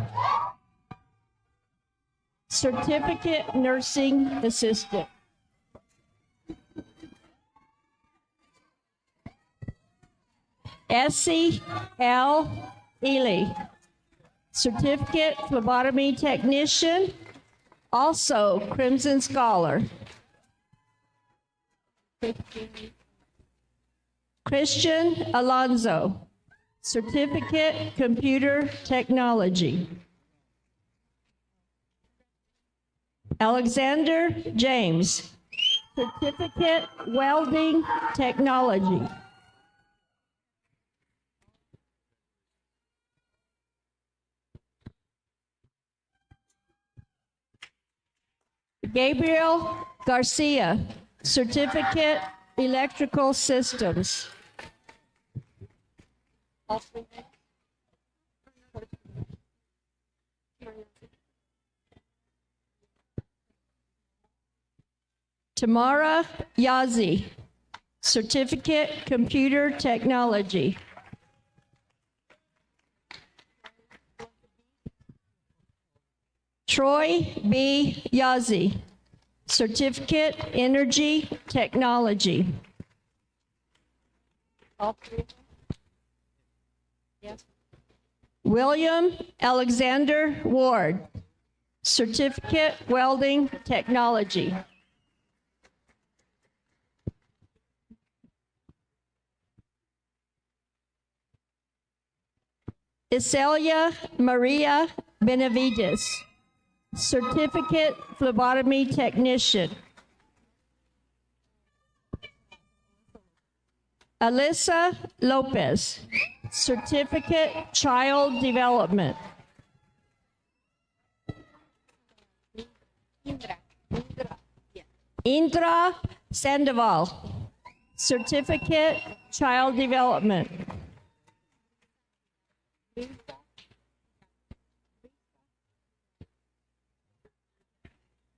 Certificate Nursing Assistant. Essie L. Ely, Certificate Phlebotomy Technician, also Crimson Scholar. Christian Alonzo, Certificate Computer Technology. Alexander James, Certificate Welding Technology. Gabriel Garcia, Certificate Electrical Systems. Tamara Yazi, Certificate Computer Technology. Troy B. Yazi, Certificate Energy Technology. William Alexander Ward, Certificate Welding Technology. Iselia Maria Benavides, Certificate Phlebotomy Technician. Alyssa Lopez, Certificate Child Development. Indra Sandoval, Certificate Child Development.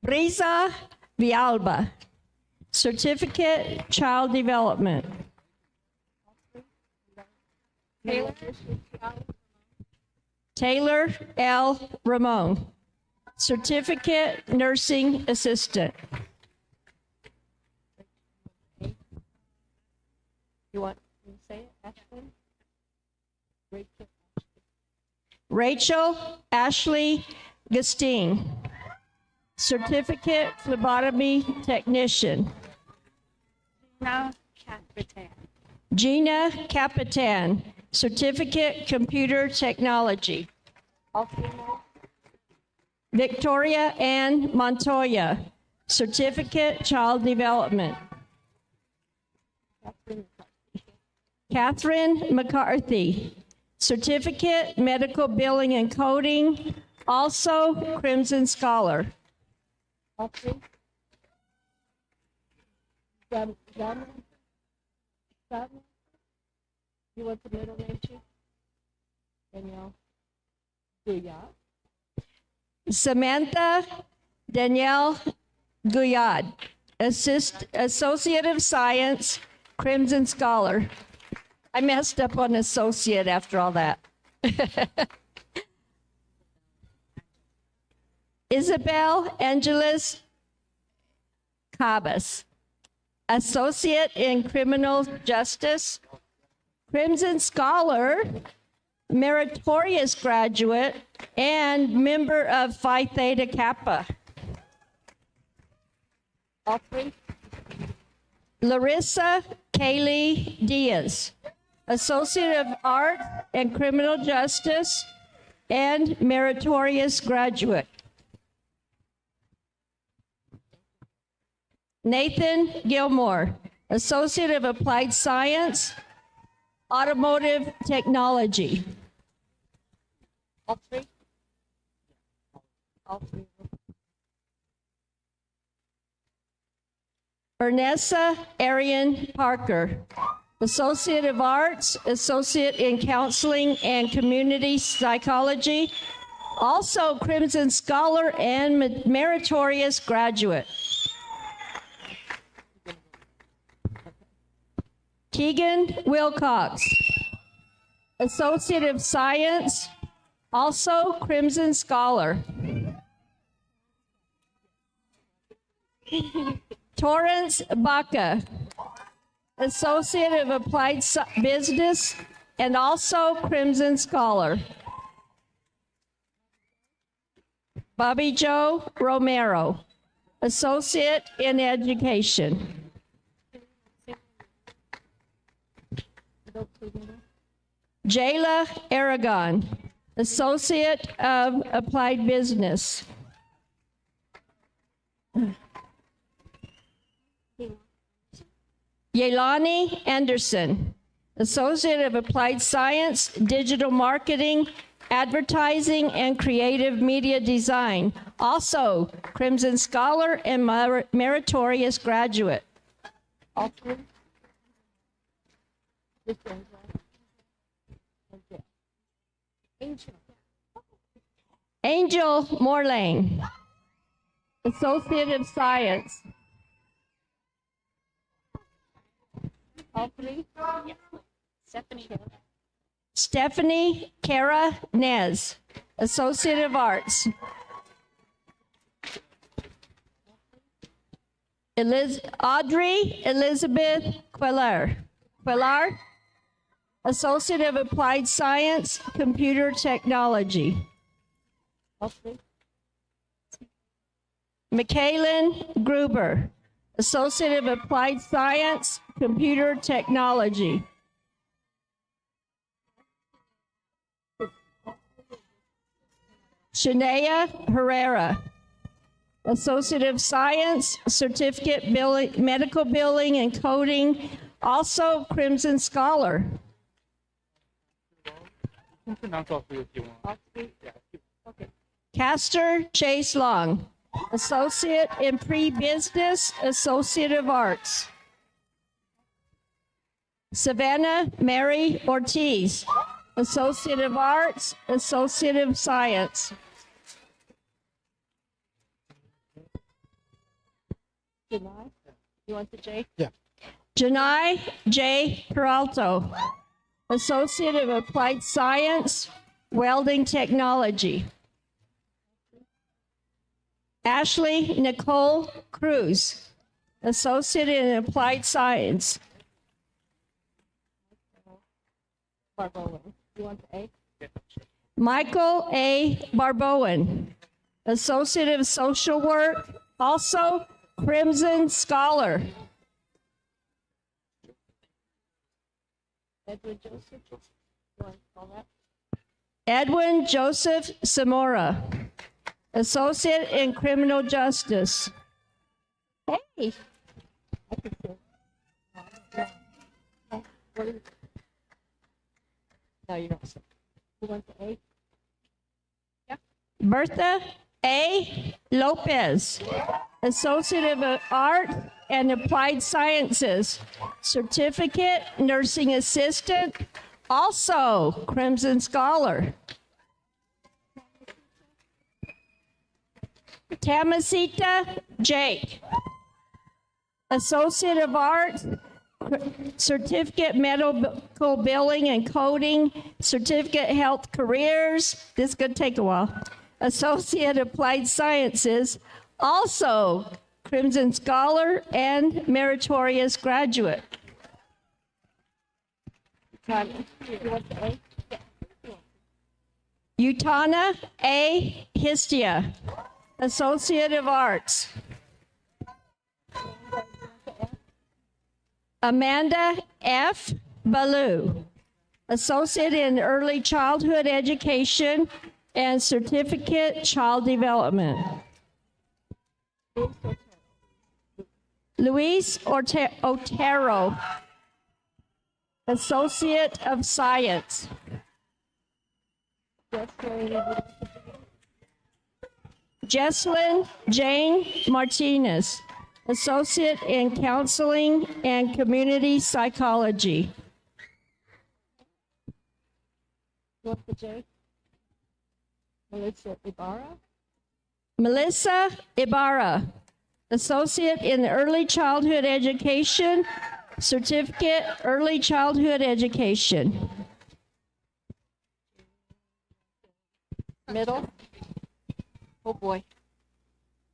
Brisa Vialba, Certificate Child Development. Taylor L. Ramon, Certificate Nursing Assistant. You want to say it, Ashley? Rachel Ashley Gustine, Certificate Phlebotomy Technician. Gina Capitan, Certificate Computer Technology. Victoria Ann Montoya, Certificate Child Development. Catherine McCarthy, Certificate Medical Billing and Coding, also Crimson Scholar. You want the middle name too? Danielle Guyad. Samantha Danielle Guyad, Associate of Science, Crimson Scholar. I messed up on associate after all that. Isabel Angeles Cabas, Associate in Criminal Justice, Crimson Scholar, Meritorious Graduate, and member of Phi Theta Kappa. All three. Larissa Kaylee Diaz, Associate of Art and Criminal Justice, and Meritorious Graduate. Nathan Gilmore, Associate of Applied Science, Automotive Technology. All three? All three. Ernessa Arian Parker, Associate of Arts, Associate in Counseling and Community Psychology, Also, Crimson Scholar and Meritorious Graduate. Keegan Wilcox, Associate of Science, also Crimson Scholar. Torrance Baca, Associate of Applied Business, and also Crimson Scholar. Bobby Joe Romero, Associate in Education. Jayla Aragon, Associate of Applied Business. Yelani Anderson, Associate of Applied Science, Digital Marketing, Advertising, and Creative Media Design. Also, Crimson Scholar and Meritorious Graduate. All three? Angel Morlane, Associate of Science. All three? Stephanie Kara Nez, Associate of Arts. Audrey Elizabeth Queller, Associate of Applied Science, Computer Technology. Michaelin Gruber, Associate of Applied Science, Computer Technology. Shania Herrera, Associate of Science, Certificate Billing, Medical Billing and Coding, also Crimson Scholar. Castor Chase Long, Associate in Pre-Business, Associate of Arts. Savannah Mary Ortiz, Associate of Arts, Associate of Science. You want the J? Yeah. Janai J. Peralto, Associate of Applied Science, Welding Technology. Ashley Nicole Cruz, Associate in Applied Science. You want the A? Michael A. Barbowen, Associate of Social Work, also Crimson Scholar. Edwin Joseph Zamora, Associate in Criminal Justice. Hey. No, you don't. You want the A? Yeah. Bertha A. Lopez, Associate of Art and Applied Sciences, Certificate, Nursing Assistant, also Crimson Scholar. Tamasita Jake, Associate of Arts, Certificate Medical Billing and Coding, Certificate Health Careers, this is going to take a while, Associate Applied Sciences, also Crimson Scholar and Meritorious Graduate. Utana A. Histia, Associate of Arts. Amanda F. Ballou, Associate in Early Childhood Education and Certificate Child Development. Luis Otero, Associate of Science. Jesslyn Jane Martinez, Associate in Counseling and Community Psychology. What's the J? Melissa Ibarra, Associate in Early Childhood Education, Certificate Early Childhood Education. Middle. Oh boy.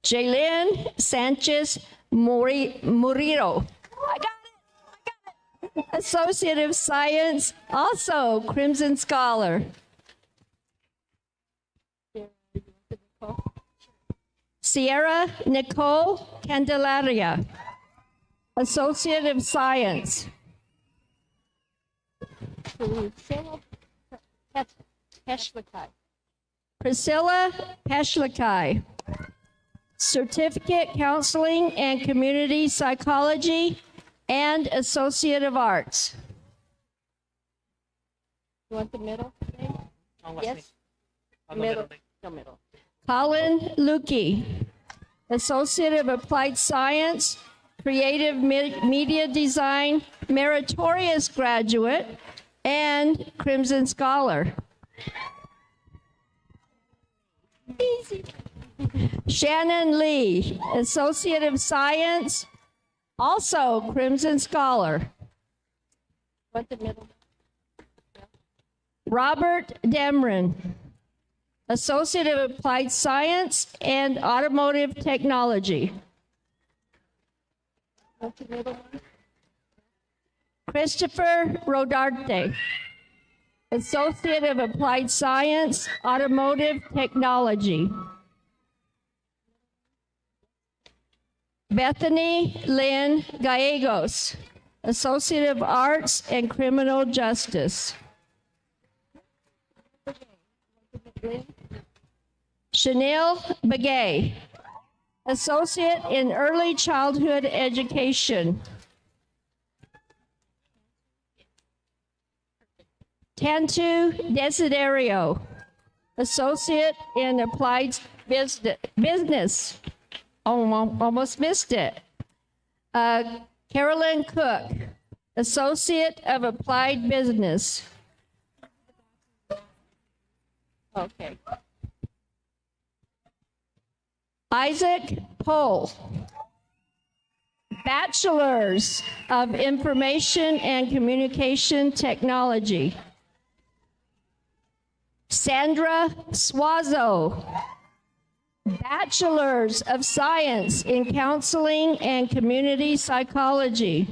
Jaylin Sanchez Murillo. I got it. Associate of Science, also Crimson Scholar. Sierra Nicole Candelaria, Associate of Science. Priscilla Peshlikai, Certificate Counseling and Community Psychology and Associate of Arts. You want the middle name? Yes? Middle. No, middle. Colin Lukey, Associate of Applied Science, Creative Media Design, Meritorious Graduate, and Crimson Scholar. Easy. Shannon Lee, Associate of Science, also Crimson Scholar. Want the middle? Robert Demrin, Associate of Applied Science and Automotive Technology. Want the middle one? Christopher Rodarte, Associate of Applied Science, Automotive Technology. Bethany Lynn Gallegos, Associate of Arts and Criminal Justice. Chanel Begay, Associate in Early Childhood Education. Tantu Desiderio, Associate in Applied Business. Oh, almost missed it. Carolyn Cook, Associate of Applied Business. Okay. Isaac Pohl, Bachelor's of Information and Communication Technology. Sandra Suazo, Bachelor's of Science in Counseling and Community Psychology.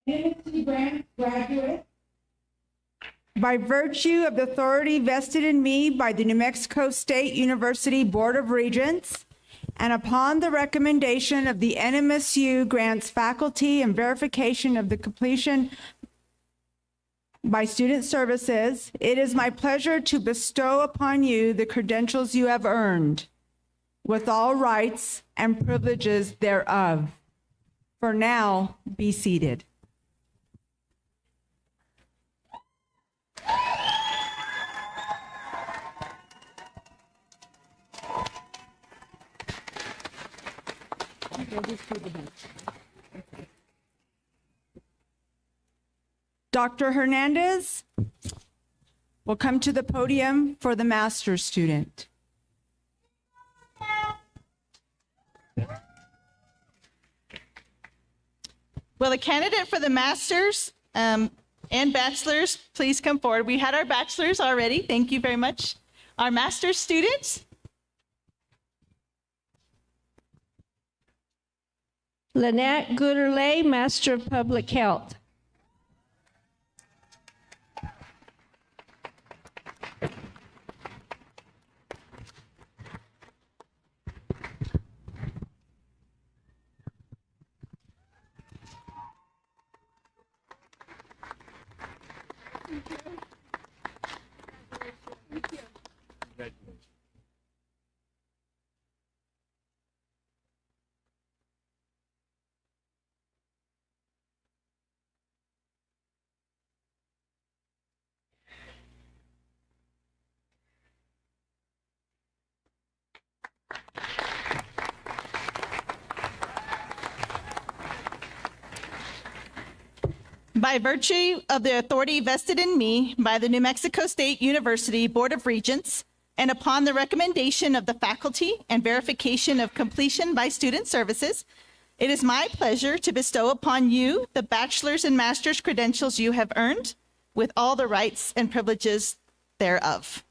NMSU graduate, by virtue of the authority vested in me by the New Mexico State University Board of Regents, and upon the recommendation of the NMSU grants faculty and verification of the completion by Student Services, it is my pleasure to bestow upon you the credentials you have earned, with all rights and privileges thereof. For now, be seated. Dr. Hernandez will come to the podium for the master's student. Will the candidate for the master's and bachelor's please come forward? We had our bachelor's already. Thank you very much. Our master's students. Lynette Gooderley, Master of Public Health. By virtue of the authority vested in me by the New Mexico State University Board of Regents, and upon the recommendation of the faculty and verification of completion by Student Services, it is my pleasure to bestow upon you the bachelor's and master's credentials you have earned with all the rights and privileges thereof.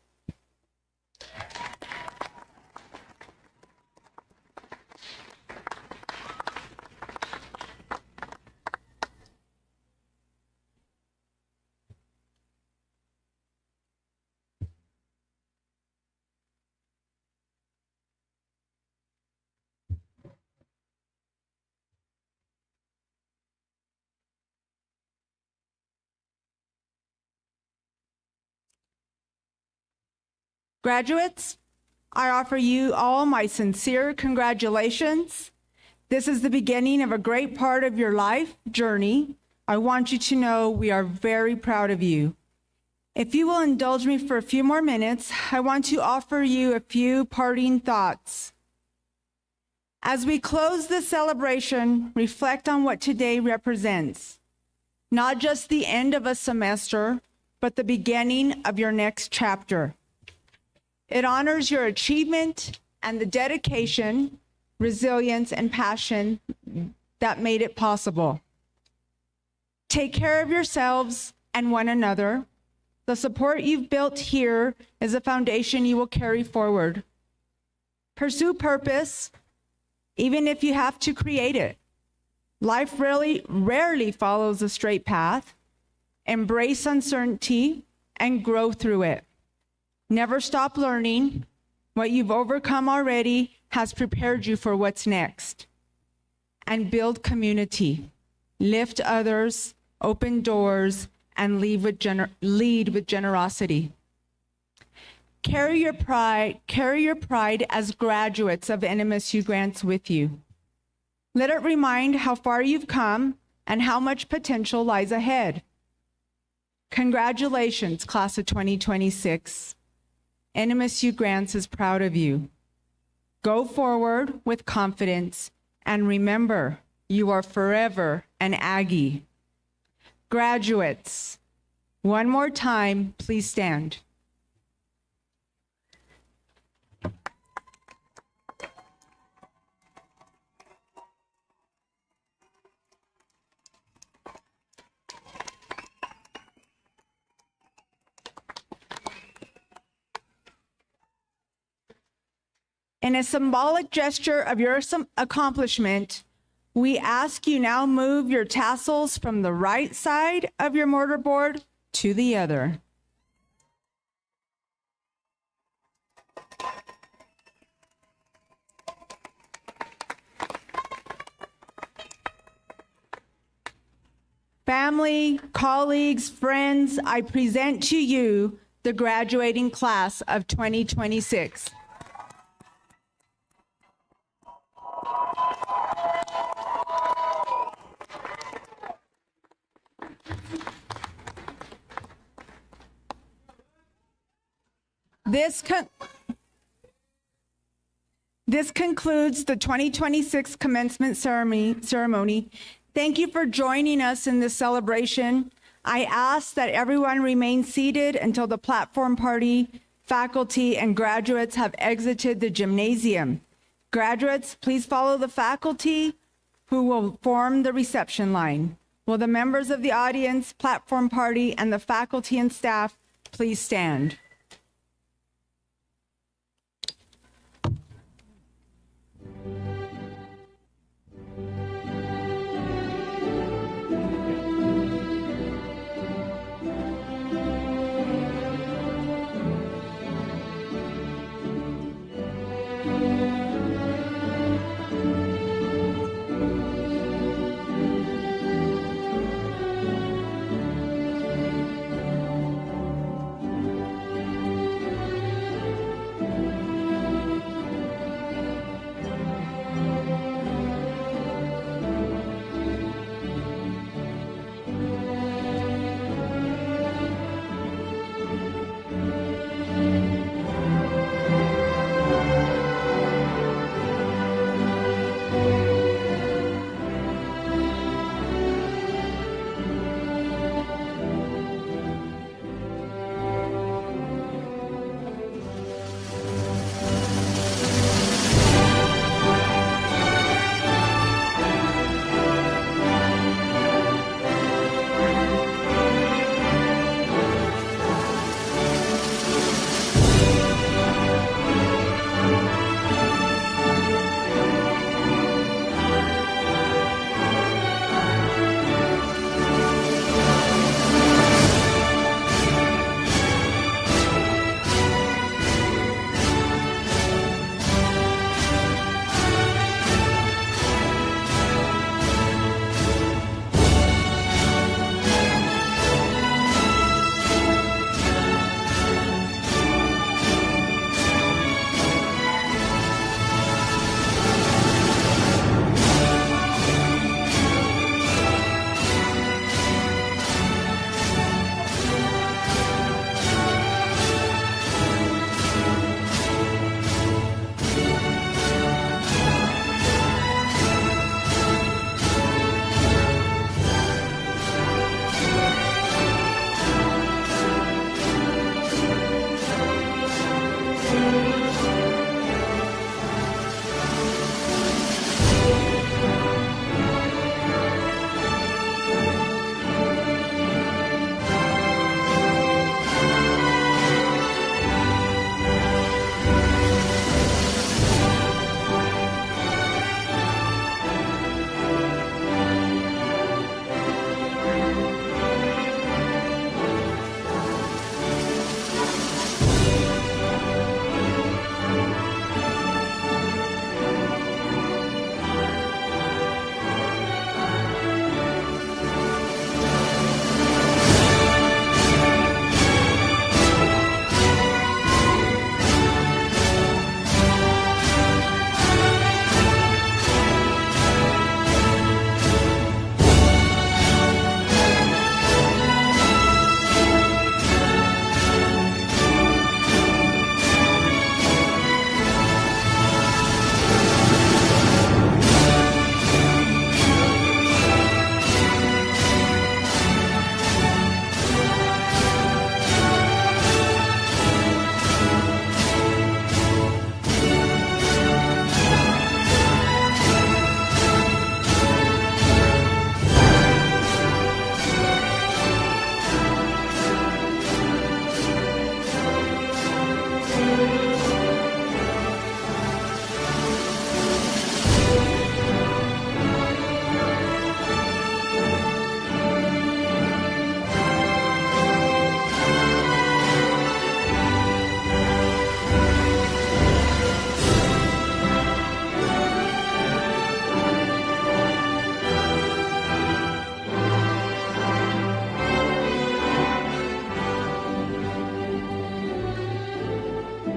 Graduates, I offer you all my sincere congratulations. This is the beginning of a great part of your life journey. I want you to know we are very proud of you. If you will indulge me for a few more minutes, I want to offer you a few parting thoughts. As we close this celebration, reflect on what today represents. Not just the end of a semester, but the beginning of your next chapter. It honors your achievement and the dedication, resilience, and passion that made it possible. Take care of yourselves and one another. The support you've built here is a foundation you will carry forward. Pursue purpose, even if you have to create it. Life really rarely follows a straight path. Embrace uncertainty and grow through it. Never stop learning. What you've overcome already has prepared you for what's next. And build community. Lift others, open doors, and lead with generosity. Carry your pride as graduates of NMSU grants with you. Let it remind how far you've come and how much potential lies ahead. Congratulations, class of 2026. NMSU Grants is proud of you. Go forward with confidence and remember, you are forever an Aggie. Graduates, one more time, please stand. In a symbolic gesture of your accomplishment, we ask you now move your tassels from the right side of your mortarboard to the other. Family, colleagues, friends, I present to you the graduating class of 2026. This concludes the 2026 commencement ceremony. Thank you for joining us in this celebration. I ask that everyone remain seated until the platform party, faculty, and graduates have exited the gymnasium. Graduates, please follow the faculty who will form the reception line. Will the members of the audience, platform party, and the faculty and staff please stand?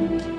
you.